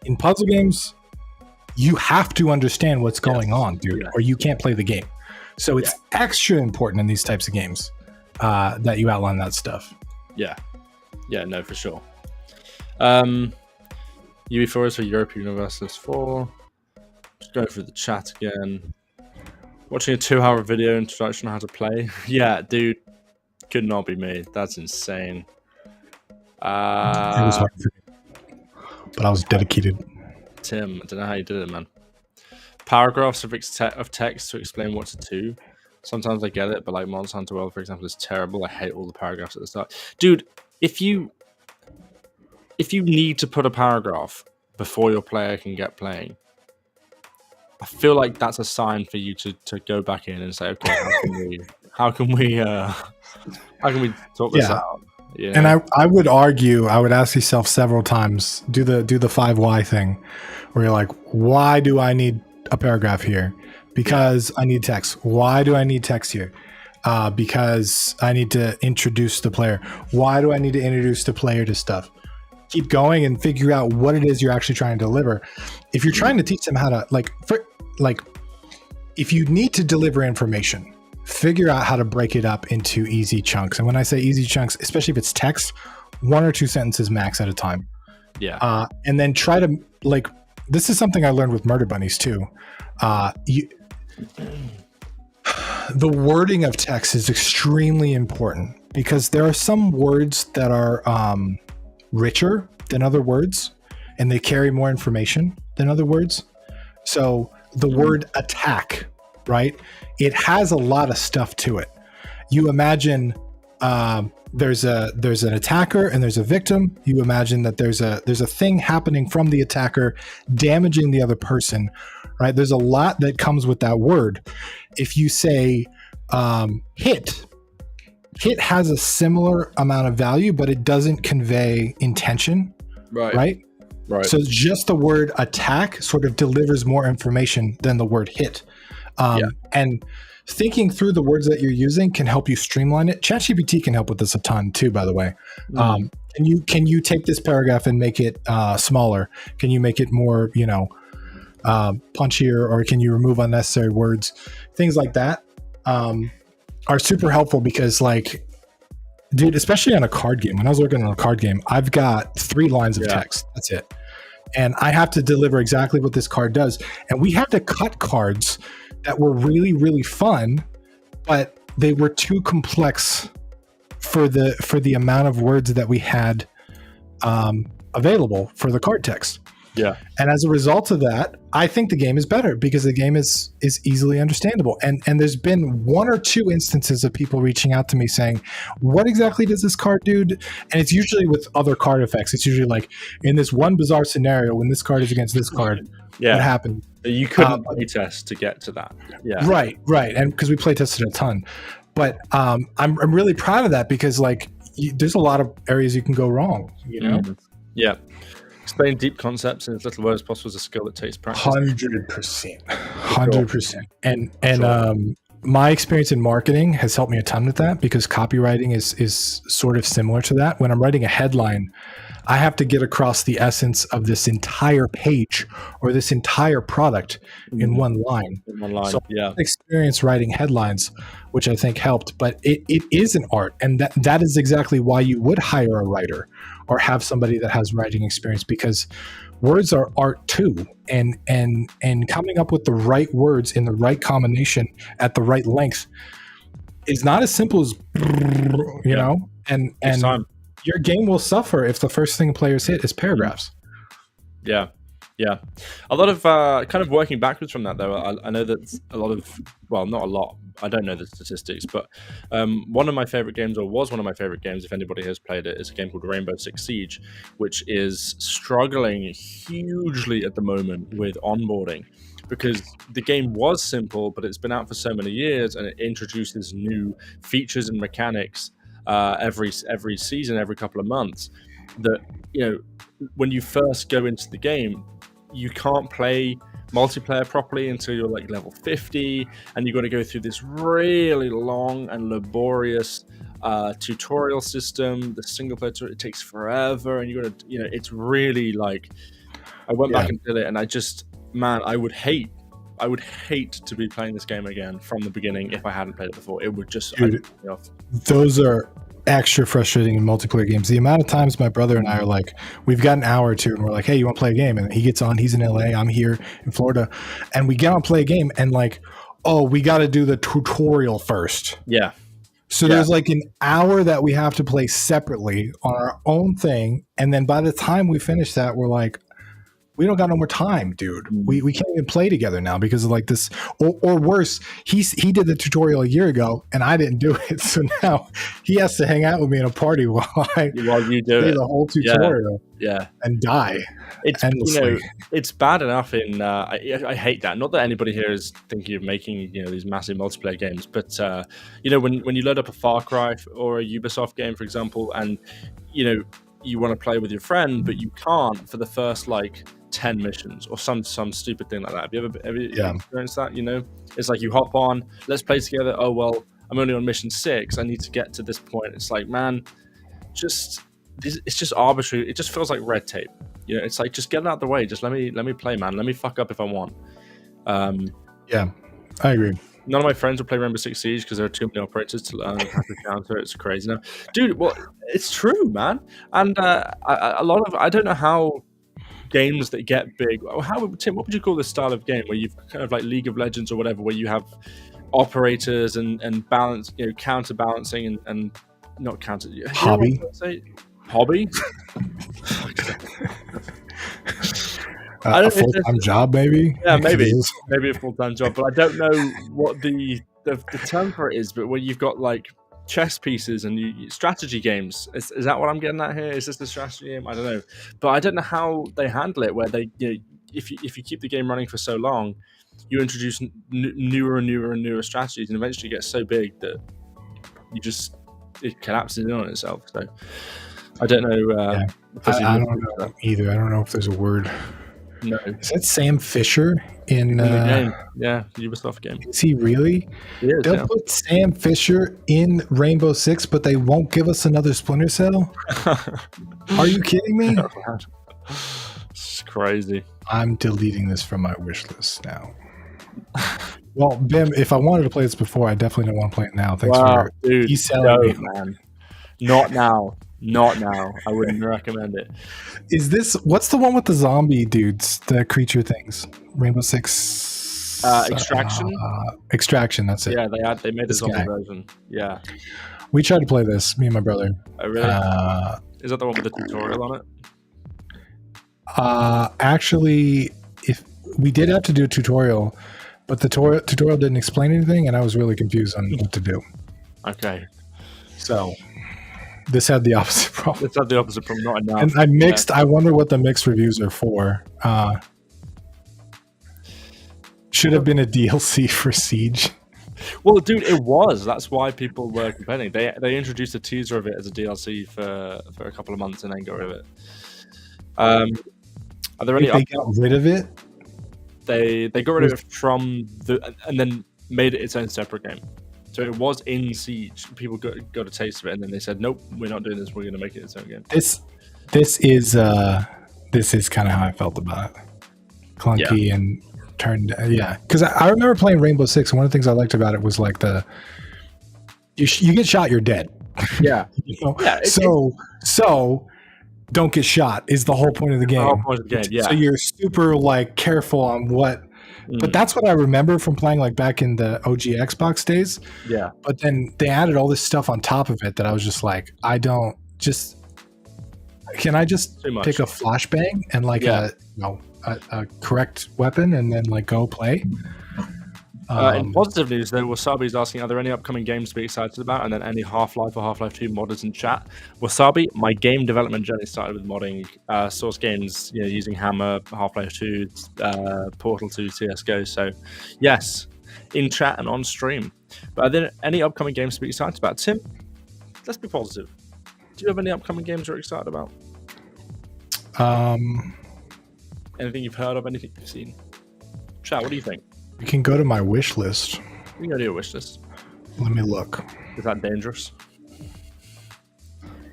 Speaker 1: In puzzle games, you have to understand what's going on, dude, or you can't play the game. So it's extra important in these types of games that you outline that stuff.
Speaker 2: Yeah. Yeah, no, for sure. UE4 is for European Universalis 4. Just going through the chat again. Watching a 2-hour video introduction on how to play. Yeah, dude, could not be me. That's insane.
Speaker 1: It was hard for me, but I was dedicated.
Speaker 2: Tim, I don't know how you did it, man. Paragraphs of text to explain what to do. Sometimes I get it, but like Monster Hunter World, for example, is terrible. I hate all the paragraphs at the start. Dude, if you need to put a paragraph before your player can get playing, I feel like that's a sign for you to go back in and say, okay, how can we talk this out? You know?
Speaker 1: And I would argue, I would ask yourself several times, do the 5 why thing, where you're like, why do I need a paragraph here? Because I need text. Why do I need text here? Because I need to introduce the player. Why do I need to introduce the player to stuff? Keep going and figure out what it is you're actually trying to deliver. If you're trying to teach them how to if you need to deliver information, figure out how to break it up into easy chunks. And when I say easy chunks, especially if it's text, 1 or 2 sentences max at a time.
Speaker 2: Yeah.
Speaker 1: And then try to this is something I learned with Murder Bunnies too. The wording of text is extremely important because there are some words that are richer than other words and they carry more information than other words. So the word attack, right? It has a lot of stuff to it. You imagine there's an attacker and there's a victim. You imagine that there's a thing happening from the attacker damaging the other person, right? There's a lot that comes with that word. If you say hit has a similar amount of value, but it doesn't convey intention, right? So just the word attack sort of delivers more information than the word hit. And thinking through the words that you're using can help you streamline it. ChatGPT can help with this a ton too, by the way. Can you take this paragraph and make it smaller? Can you make it more, punchier, or can you remove unnecessary words? Things like that are super helpful because, like, dude, especially on a card game. When I was working on a card game, I've got 3 lines of text. That's it. and I have to deliver exactly what this card does. And we had to cut cards that were really, really fun, but they were too complex for the amount of words that we had available for the card text.
Speaker 2: Yeah.
Speaker 1: And as a result of that, I think the game is better because the game is easily understandable. And there's been 1 or 2 instances of people reaching out to me saying, what exactly does this card do? And it's usually with other card effects. It's usually like, in this one bizarre scenario, when this card is against this card, what happened?
Speaker 2: You couldn't playtest to get to that. Yeah.
Speaker 1: Right. And because we play tested a ton. But I'm really proud of that because like there's a lot of areas you can go wrong, you know?
Speaker 2: Yeah. Explain deep concepts in as little words as possible is a skill that takes practice.
Speaker 1: 100%. And my experience in marketing has helped me a ton with that because copywriting is sort of similar to that. When I'm writing a headline, I have to get across the essence of this entire page or this entire product in one line. So experience writing headlines, which I think helped, but it is an art. And that is exactly why you would hire a writer or have somebody that has writing experience, because words are art too. And coming up with the right words in the right combination at the right length is not as simple as, you know, and your game will suffer if the first thing players hit is paragraphs.
Speaker 2: Yeah. A lot of kind of working backwards from that, though. I know that a lot of, well, not a lot. I don't know the statistics, but one of my favorite games, or was one of my favorite games, if anybody has played it, is a game called Rainbow Six Siege, which is struggling hugely at the moment with onboarding. Because the game was simple, but it's been out for so many years, and it introduces new features and mechanics every season, every couple of months, that, you know, when you first go into the game, you can't play multiplayer properly until you're like level 50, and you've got to go through this really long and laborious tutorial system. The single player tutorial, it takes forever, and you got to, you know, it's really like, I went back and did it, and I just, man, I would hate to be playing this game again from the beginning if I hadn't played it before. It would just,
Speaker 1: dude, those are extra frustrating in multiplayer games. The amount of times my brother and I are like, we've got an hour or two, and we're like, hey, you want to play a game? And he gets on, he's in LA, I'm here in Florida, and we get on, play a game, and like, oh, we got to do the tutorial first.
Speaker 2: Yeah.
Speaker 1: So there's like an hour that we have to play separately on our own thing, and then by the time we finish that, we're like, we don't got no more time, dude. We can't even play together now because of like this, or worse, he did the tutorial a year ago and I didn't do it, so now he has to hang out with me in a party while you do the whole tutorial, and die.
Speaker 2: It's endlessly. You know, it's bad enough in. I hate that. Not that anybody here is thinking of making, you know, these massive multiplayer games, but you know, when you load up a Far Cry or a Ubisoft game, for example, and you know, you want to play with your friend, but you can't for the first like 10 missions or some stupid thing like that. Have you ever experienced that? You know, it's like you hop on, let's play together. Oh, well, I'm only on mission 6. I need to get to this point. It's like, man, it's just arbitrary. It just feels like red tape. You know, it's like, just get it out of the way. Just let me play, man. Let me fuck up if I want.
Speaker 1: Yeah, I agree.
Speaker 2: None of my friends will play Rainbow Six Siege because there are too many operators to learn how to counter. It's crazy now, dude. Well, it's true, man. And a lot of, I don't know how games that get big. Tim, what would you call this style of game where you've kind of like League of Legends or whatever, where you have operators and balance, you know, counterbalancing and not counter.
Speaker 1: Hobby.
Speaker 2: Hobby.
Speaker 1: A full-time job, maybe.
Speaker 2: Yeah, maybe a full-time job, but I don't know what the term for it is. But when you've got like chess pieces and strategy games, is that what I'm getting at here? Is this the strategy game? I don't know, but I don't know how they handle it. Where they, you know, if you keep the game running for so long, you introduce newer and newer strategies, and eventually it gets so big that it collapses in on itself. So I don't know.
Speaker 1: I don't know either. I don't know if there's a word.
Speaker 2: No.
Speaker 1: Is that Sam Fisher in
Speaker 2: the game? Yeah, Ubisoft game.
Speaker 1: Is he really?
Speaker 2: He is,
Speaker 1: They'll put Sam Fisher in Rainbow Six, but they won't give us another Splinter Cell? Are you kidding me?
Speaker 2: It's crazy.
Speaker 1: I'm deleting this from my wish list now. Well, Bim, if I wanted to play this before, I definitely don't want to play it now. Thanks for
Speaker 2: dude,
Speaker 1: selling me,
Speaker 2: man. Not now. Not now. I wouldn't recommend it.
Speaker 1: Is this what's the one with the zombie dudes, the creature things? Rainbow Six
Speaker 2: Extraction.
Speaker 1: Extraction. That's it.
Speaker 2: Yeah, they made a
Speaker 1: This
Speaker 2: zombie
Speaker 1: guy.
Speaker 2: version. Yeah.
Speaker 1: We tried to play this, me and my brother.
Speaker 2: Oh, really? Is that the one with the tutorial on it?
Speaker 1: Actually, if we did have to do a tutorial, but the tutorial didn't explain anything, and I was really confused on what to do.
Speaker 2: Okay.
Speaker 1: So this had the opposite problem.
Speaker 2: It's not the opposite from not enough.
Speaker 1: And I mixed. Yeah. I wonder what the mixed reviews are for. Should have been a DLC for Siege.
Speaker 2: Well, dude, it was. That's why people were complaining. They introduced a teaser of it as a DLC for a couple of months and then got rid of it. Are there any?
Speaker 1: They got rid of it.
Speaker 2: They got rid of it from and then made it its own separate game. So it was in Siege. People got a taste of it, and then they said, "Nope, we're not doing this. We're going to make it its own game."
Speaker 1: This is kind of how I felt about it. Clunky and turned, because I remember playing Rainbow Six, and one of the things I liked about it was like you get shot, you're dead.
Speaker 2: Yeah.
Speaker 1: You know? Yeah. So don't get shot is the whole point of the game.
Speaker 2: The whole point of the game, yeah.
Speaker 1: So you're super like careful on what. But that's what I remember from playing like back in the OG Xbox days.
Speaker 2: Yeah.
Speaker 1: But then they added all this stuff on top of it that I was just like, can I just pick a flashbang and like a correct weapon and then like go play?
Speaker 2: In positive news, though, Wasabi's asking, are there any upcoming games to be excited about? And then any Half-Life or Half-Life 2 modders in chat. Wasabi, my game development journey started with modding Source Games, using Hammer, Half-Life 2, Portal 2, CSGO. So, yes, in chat and on stream. But are there any upcoming games to be excited about? Tim, let's be positive. Do you have any upcoming games you're excited about? Anything you've heard of? Anything you've seen? Chat, what do you think?
Speaker 1: You can go to my wish list.
Speaker 2: You can go to your wish list.
Speaker 1: Let me look.
Speaker 2: Is that dangerous?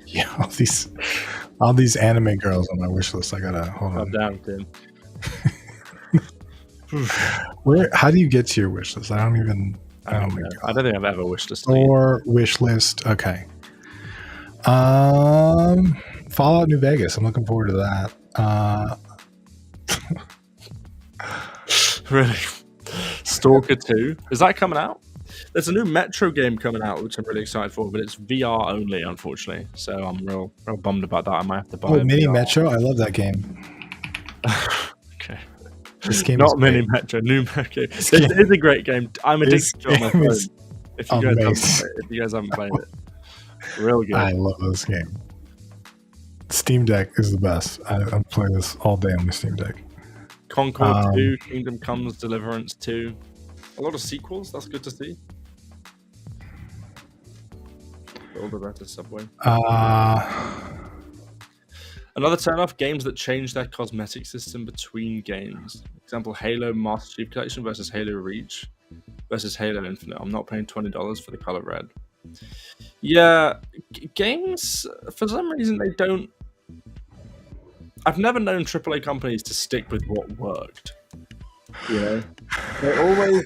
Speaker 1: Yeah, all these anime girls on my wish list. I gotta hold on.
Speaker 2: Down, Tim.
Speaker 1: How do you get to your wish list? I don't
Speaker 2: think I've ever wish listed.
Speaker 1: Or wish list. Okay. Fallout New Vegas. I'm looking forward to that.
Speaker 2: Really? Stalker 2. Is that coming out? There's a new Metro game coming out, which I'm really excited for, but it's VR only, unfortunately. So I'm real bummed about that. I might have to buy it.
Speaker 1: Mini VR. Metro? I love that game.
Speaker 2: Okay.
Speaker 1: This game
Speaker 2: Not Mini Metro, new Metro. This is a great game. I'm addicted to it on my phone. If you guys haven't played it. Real good.
Speaker 1: I love this game. Steam Deck is the best. I'm playing this all day on my Steam Deck.
Speaker 2: Concord 2, Kingdom Comes, Deliverance 2. A lot of sequels. That's good to see. All the better Subway. Another turn-off, games that change their cosmetic system between games. For example, Halo Master Chief Collection versus Halo Reach versus Halo Infinite. I'm not paying $20 for the color red. Yeah, games, for some reason, they don't... I've never known AAA companies to stick with what worked. They always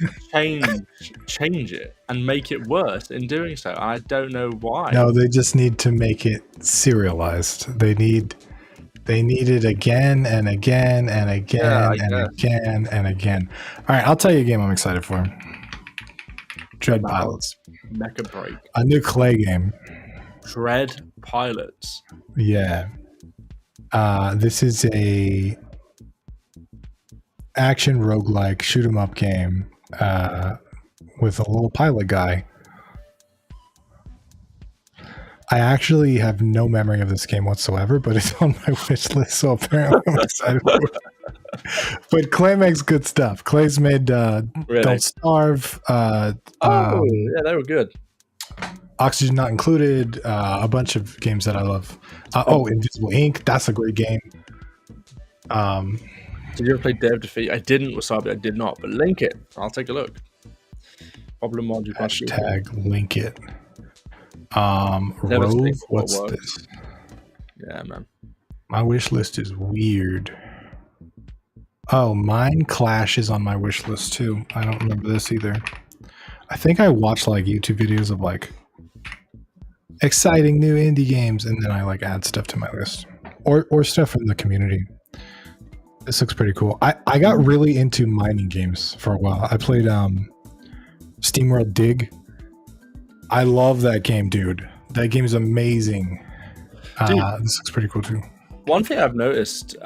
Speaker 2: change it and make it worse in doing so. I don't know why.
Speaker 1: No, they just need to make it serialized. They need it again and again and again again and again. All right, I'll tell you a game I'm excited for. Dread Pilots.
Speaker 2: Mecha Break.
Speaker 1: A new Clay game.
Speaker 2: Dread Pilots.
Speaker 1: Yeah. This is a action roguelike shoot 'em up game with a little pilot guy. I actually have no memory of this game whatsoever, but it's on my wish list, so apparently I'm excited for it. But Clay makes good stuff. Clay's made
Speaker 2: Really?
Speaker 1: Don't Starve.
Speaker 2: Yeah, they were good.
Speaker 1: Oxygen Not Included. A bunch of games that I love. Invisible Ink. That's a great game.
Speaker 2: Did you ever play Dev.tv? I didn't, Wasabi. I did not, but link it. I'll take a look.
Speaker 1: Hashtag link it. Rove, what's this?
Speaker 2: Yeah, man.
Speaker 1: My wish list is weird. Oh, Mind Clash is on my wish list too. I don't remember this either. I think I watched like YouTube videos of like exciting new indie games, and then I like add stuff to my list or stuff from the community. This looks pretty cool. I got really into mining games for a while. I played SteamWorld Dig. I love that game, dude. That game is amazing. This looks pretty cool too.
Speaker 2: One thing I've noticed,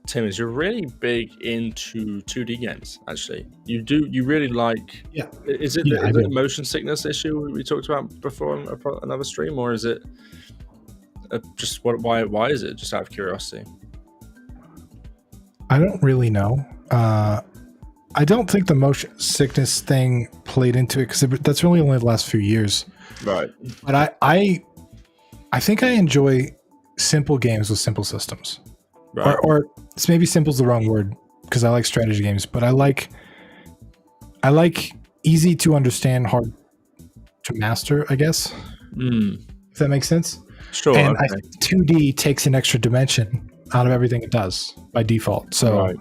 Speaker 2: Tim, is you're really big into 2D games. Actually, you really like.
Speaker 1: Yeah.
Speaker 2: Is it the motion sickness issue we talked about before on another stream, or is it just what? Why is it? Just out of curiosity.
Speaker 1: I don't really know. I don't think the motion sickness thing played into it because that's really only the last few years.
Speaker 2: Right.
Speaker 1: But I think I enjoy simple games with simple systems. Right. Or maybe simple is the wrong word because I like strategy games, but I like easy to understand, hard to master, I guess. If that makes sense.
Speaker 2: Sure.
Speaker 1: And I think 2D takes an extra dimension out of everything it does by default. So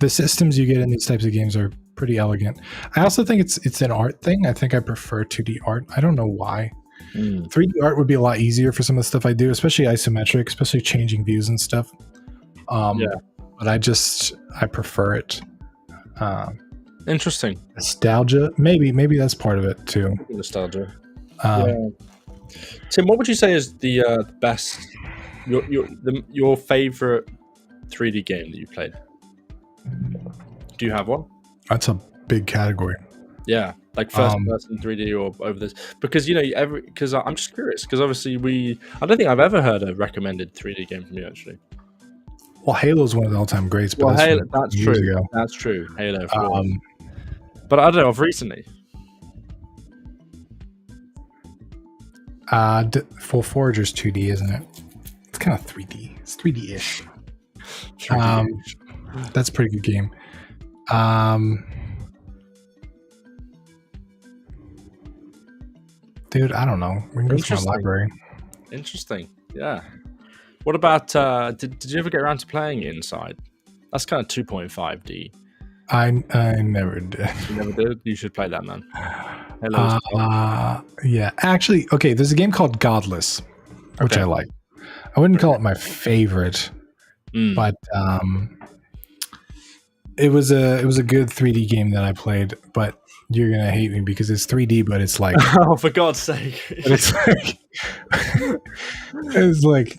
Speaker 1: the systems you get in these types of games are pretty elegant. I also think it's an art thing. I think I prefer 2D art. I don't know why. 3D art would be a lot easier for some of the stuff I do, especially isometric, especially changing views and stuff. But I prefer it.
Speaker 2: Interesting.
Speaker 1: Nostalgia, maybe that's part of it too.
Speaker 2: Nostalgia. Tim, what would you say is the best, your favorite 3D game that you played? Do you have one?
Speaker 1: That's a big category.
Speaker 2: Yeah, like first person 3D or over this, because because I'm just curious because obviously I don't think I've ever heard a recommended 3D game from you actually.
Speaker 1: Well, Halo's one of the all-time greats. But
Speaker 2: that's true. Ago. That's true. Halo. But I don't know of recently.
Speaker 1: Full Forager's 2D, isn't it? It's kind of 3D. It's 3D-ish. That's a pretty good game. Dude, I don't know. We can go to my library.
Speaker 2: Interesting. Yeah. What about did you ever get around to playing Inside? That's kind of 2.5D.
Speaker 1: I never did.
Speaker 2: You never did? You should play that, man.
Speaker 1: Yeah. Actually, okay, there's a game called Godless, which I like. I wouldn't call it my favorite, but it was a good 3D game that I played, but you're gonna hate me because it's 3D, but it's like
Speaker 2: oh, for God's sake!
Speaker 1: It's like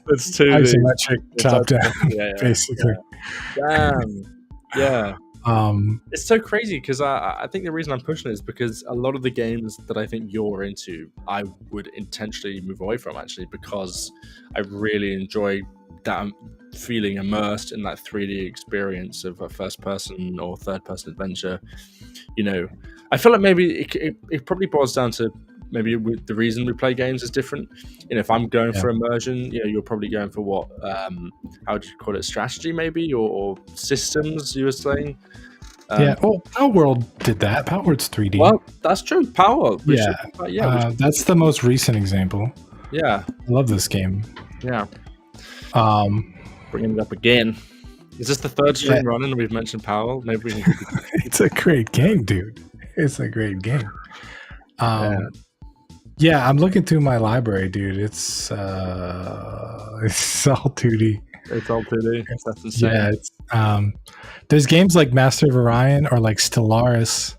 Speaker 2: it's 2D.
Speaker 1: Isometric top down, basically.
Speaker 2: Yeah. Damn. Yeah. It's so crazy because I think the reason I'm pushing it is because a lot of the games that I think you're into, I would intentionally move away from actually because I really enjoy that feeling immersed in that 3D experience of a first person or third person adventure. I feel like maybe it probably boils down to maybe the reason we play games is different. If I'm going for immersion, you're probably going for what? How would you call it? Strategy, maybe, or systems? You were saying.
Speaker 1: Well, Power World did that. Power World's 3D.
Speaker 2: Well, that's true. Power.
Speaker 1: That's the most recent example.
Speaker 2: Yeah,
Speaker 1: I love this game.
Speaker 2: Yeah. Bringing it up again. Is this the third stream running? We've mentioned Power. Maybe we can...
Speaker 1: It's a great game, dude. It's a great game. Yeah, I'm looking through my library, dude. It's all 2D.
Speaker 2: It's all 2D. That's insane.
Speaker 1: Yeah, it's, there's games like Master of Orion or like Stellaris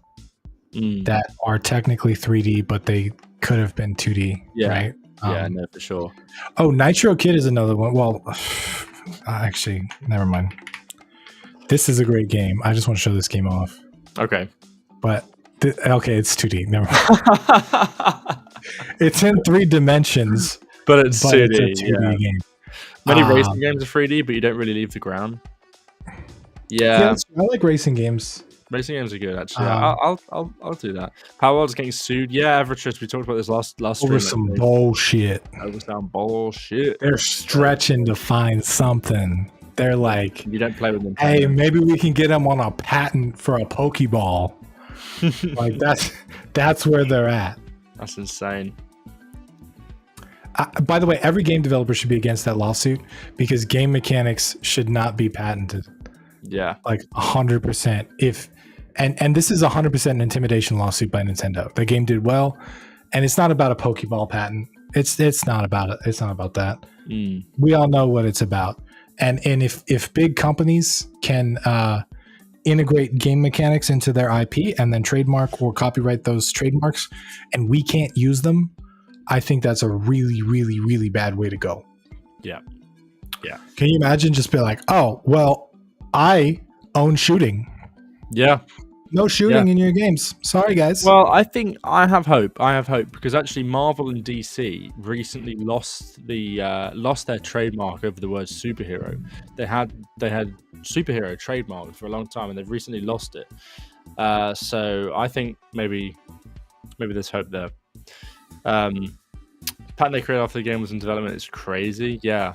Speaker 1: that are technically 3D, but they could have been 2D.
Speaker 2: Yeah.
Speaker 1: Right?
Speaker 2: No, for sure.
Speaker 1: Oh, Nitro Kid is another one. Well, actually, never mind. This is a great game. I just want to show this game off.
Speaker 2: Okay.
Speaker 1: But it's 2D. Never mind. It's in 3 dimensions,
Speaker 2: but it's 2D.
Speaker 1: It's a 2D game.
Speaker 2: Many racing games are 3D, but you don't really leave the ground. Yeah,
Speaker 1: I like racing games.
Speaker 2: Racing games are good, actually. I'll do that. Power World's getting sued. Yeah, Evertrust. We talked about this last
Speaker 1: over some bullshit.
Speaker 2: Over some bullshit.
Speaker 1: They're stretching to find something. They're like,
Speaker 2: you don't play with them.
Speaker 1: Hey, maybe we can get them on a patent for a Pokeball. Like that's where they're at.
Speaker 2: That's insane.
Speaker 1: By the way, every game developer should be against that lawsuit because game mechanics should not be patented.
Speaker 2: Yeah,
Speaker 1: like 100%. And this is 100% an intimidation lawsuit by Nintendo. The game did well, and it's not about a Pokeball patent. It's not about it. It's not about that.
Speaker 2: Mm.
Speaker 1: We all know what it's about. And if big companies can integrate game mechanics into their IP and then trademark or copyright those trademarks, and we can't use them, I think that's a really, really, really bad way to go.
Speaker 2: Yeah. Yeah.
Speaker 1: Can you imagine just be like, oh, well, I own shooting.
Speaker 2: Yeah.
Speaker 1: No shooting in your games. Sorry, guys.
Speaker 2: Well, I think I have hope. I have hope because actually Marvel and DC recently lost their trademark over the word superhero. They had superhero trademark for a long time, and they've recently lost it. So I think maybe there's hope there. Patent they created after the game was in development is crazy. Yeah.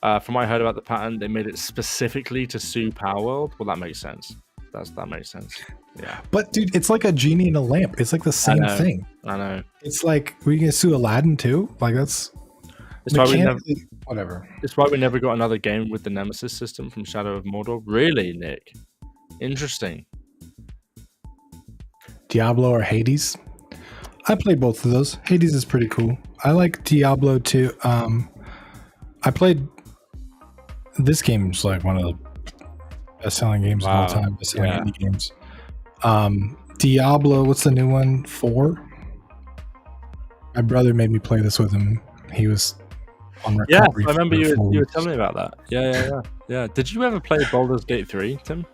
Speaker 2: From what I heard about the patent, they made it specifically to sue Power World. Well, that makes sense. That makes sense. Yeah.
Speaker 1: But dude, it's like a genie in a lamp. It's like the same thing.
Speaker 2: I know.
Speaker 1: It's like, we can sue Aladdin too. Like that's
Speaker 2: why we never,
Speaker 1: whatever.
Speaker 2: It's why we never got another game with the Nemesis system from Shadow of Mordor. Really, Nick? Interesting.
Speaker 1: Diablo or Hades? I played both of those. Hades is pretty cool. I like Diablo too. I played this game's like one of the best-selling games of all time. Best-selling indie games. Diablo, what's the new one? 4? My brother made me play this with him. He was on recovery.
Speaker 2: Yeah, I remember you were telling me about that. Yeah. Did you ever play Baldur's Gate 3, Tim?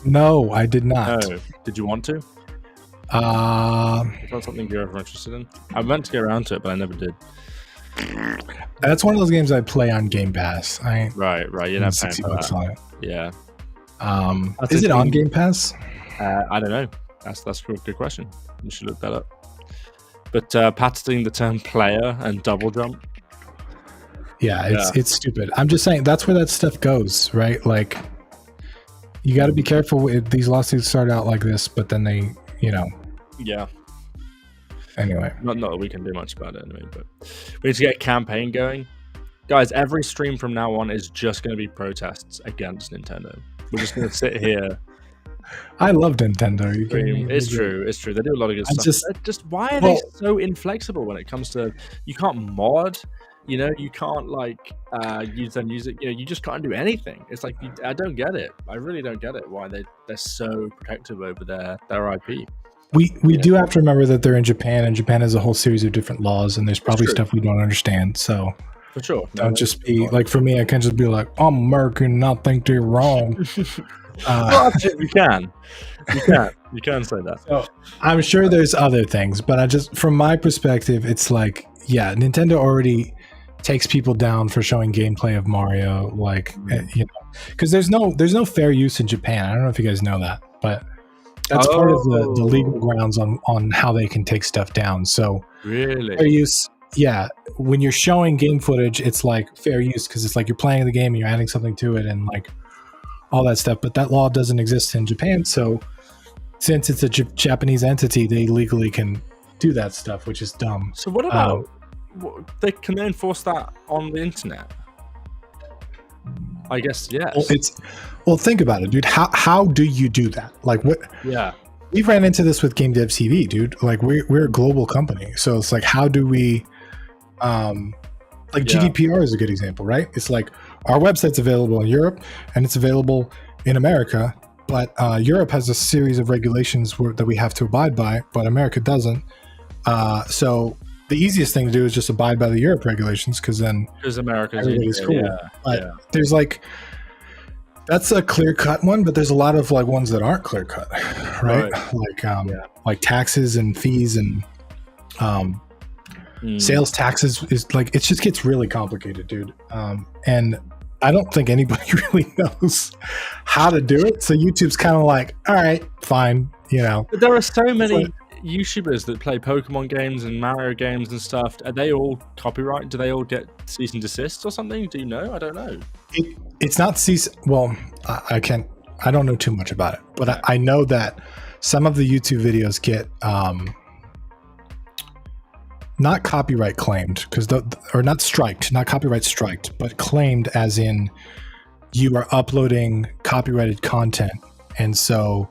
Speaker 1: No, I did not.
Speaker 2: No. Did you want to? Is that something you're ever interested in? I meant to get around to it, but I never did.
Speaker 1: That's one of those games I play on Game Pass.
Speaker 2: Right. You're not paying for that. Yeah.
Speaker 1: Is it on Game Pass?
Speaker 2: I don't know. That's a good question. You should look that up. But patenting the term player and double jump.
Speaker 1: Yeah, it's stupid. I'm just saying that's where that stuff goes, right? Like, you got to be careful. These lawsuits start out like this, but then they,
Speaker 2: Yeah.
Speaker 1: Anyway.
Speaker 2: Not that we can do much about it anyway, but we need to get a campaign going. Guys, every stream from now on is just going to be protests against Nintendo. We're just going to sit here.
Speaker 1: I love Nintendo.
Speaker 2: It's true. They do a lot of good stuff. Just why are they so inflexible when it comes to, you can't mod, you can't use their music, you just can't do anything. It's like, I don't get it. I really don't get it why they're so protective over their IP.
Speaker 1: We do have to remember that they're in Japan, and Japan has a whole series of different laws, and there's probably stuff we don't understand. So
Speaker 2: for sure,
Speaker 1: don't just be like, for me, I can't just be like, I'm American and not think they're wrong.
Speaker 2: Well, you can say that.
Speaker 1: So I'm sure there's other things, but from my perspective, it's like, yeah, Nintendo already takes people down for showing gameplay of Mario, because there's no fair use in Japan. I don't know if you guys know that, but that's part of the legal grounds on how they can take stuff down. So
Speaker 2: really,
Speaker 1: fair use, yeah. When you're showing game footage, it's like fair use because it's like you're playing the game and you're adding something to it and like all that stuff. But that law doesn't exist in Japan. So since it's a Japanese entity, they legally can do that stuff, which is dumb.
Speaker 2: So what about can they enforce that on the internet? I guess yes.
Speaker 1: Well, think about it, dude. How do you do that? Like what?
Speaker 2: Yeah,
Speaker 1: we ran into this with GameDev.tv, dude. Like we're a global company, so it's like, how do we? GDPR is a good example, right? It's like our website's available in Europe and it's available in America, but Europe has a series of regulations that we have to abide by, but America doesn't. So the easiest thing to do is just abide by the Europe regulations, because everybody's cool. But there's that's a clear cut one, but there's a lot of ones that aren't clear cut, right? Like taxes and fees and sales taxes is it just gets really complicated, dude. And I don't think anybody really knows how to do it. So YouTube's kind of like, all right, fine,
Speaker 2: But there are so many YouTubers that play Pokemon games and Mario games and stuff. Are they all copyright? Do they all get cease and desist or something? Do you know? I don't know.
Speaker 1: It's not cease. Well, I don't know too much about it, but I know that some of the YouTube videos get not copyright claimed, or not striked, not copyright striked, but claimed as in you are uploading copyrighted content, and so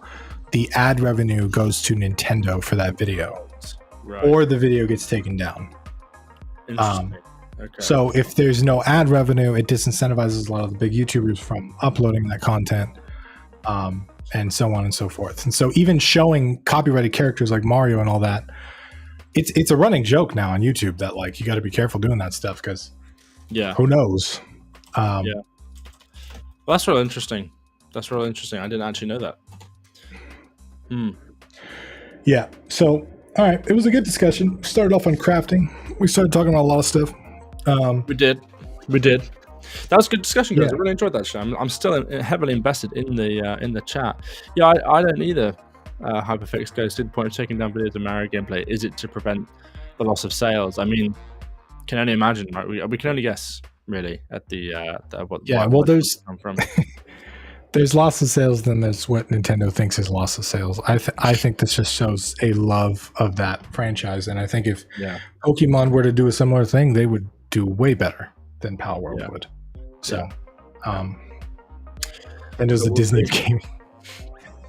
Speaker 1: the ad revenue goes to Nintendo for that video, or the video gets taken down.
Speaker 2: Interesting. Okay.
Speaker 1: So if there's no ad revenue, it disincentivizes a lot of the big YouTubers from uploading that content, and so on and so forth. And so even showing copyrighted characters like Mario and all that, it's a running joke now on YouTube that like you got to be careful doing that stuff because who knows?
Speaker 2: Well, that's really interesting. That's really interesting. I didn't actually know that.
Speaker 1: Yeah. So all right, it was a good discussion. We started off on crafting. We started talking about a lot of stuff.
Speaker 2: We did. That was a good discussion, guys. I really enjoyed that show. I'm still heavily invested in the chat. Yeah, I don't either. Hyperfix goes to the point of taking down videos of Mario gameplay. Is it to prevent the loss of sales? I mean, can only imagine, right? We can only guess, really, at the what.
Speaker 1: Yeah, well, there's come from. There's loss of sales, then there's what Nintendo thinks is loss of sales. I think this just shows a love of that franchise, and I think if Pokemon were to do a similar thing, they would do way better than Power World would. So, and there's the Disney of gaming.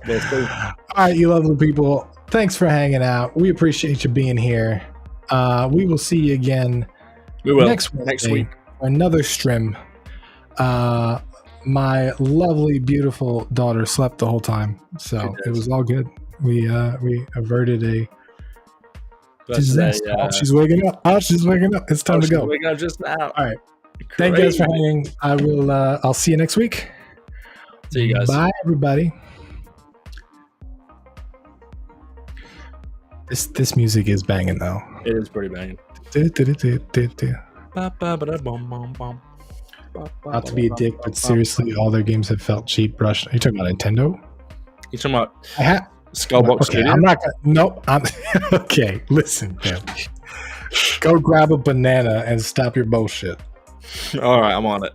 Speaker 1: All right, you lovely people, thanks for hanging out. We appreciate you being here. We will see you again next week for another stream. My lovely, beautiful daughter slept the whole time, so it was all good. We averted a disaster. She's waking up. She's waking up. It's time to go.
Speaker 2: Waking up just now.
Speaker 1: All right. Thank you guys for hanging. I'll see you next week.
Speaker 2: See you guys.
Speaker 1: Bye, everybody. This music is banging though.
Speaker 2: It is pretty banging.
Speaker 1: Not to be a dick, but seriously, all their games have felt cheap, rushed. Are you talking about Nintendo?
Speaker 2: You talking about Skullbox Studio?
Speaker 1: I'm not gonna. Nope. Okay, listen, man. Go grab a banana and stop your bullshit.
Speaker 2: All right, I'm on it.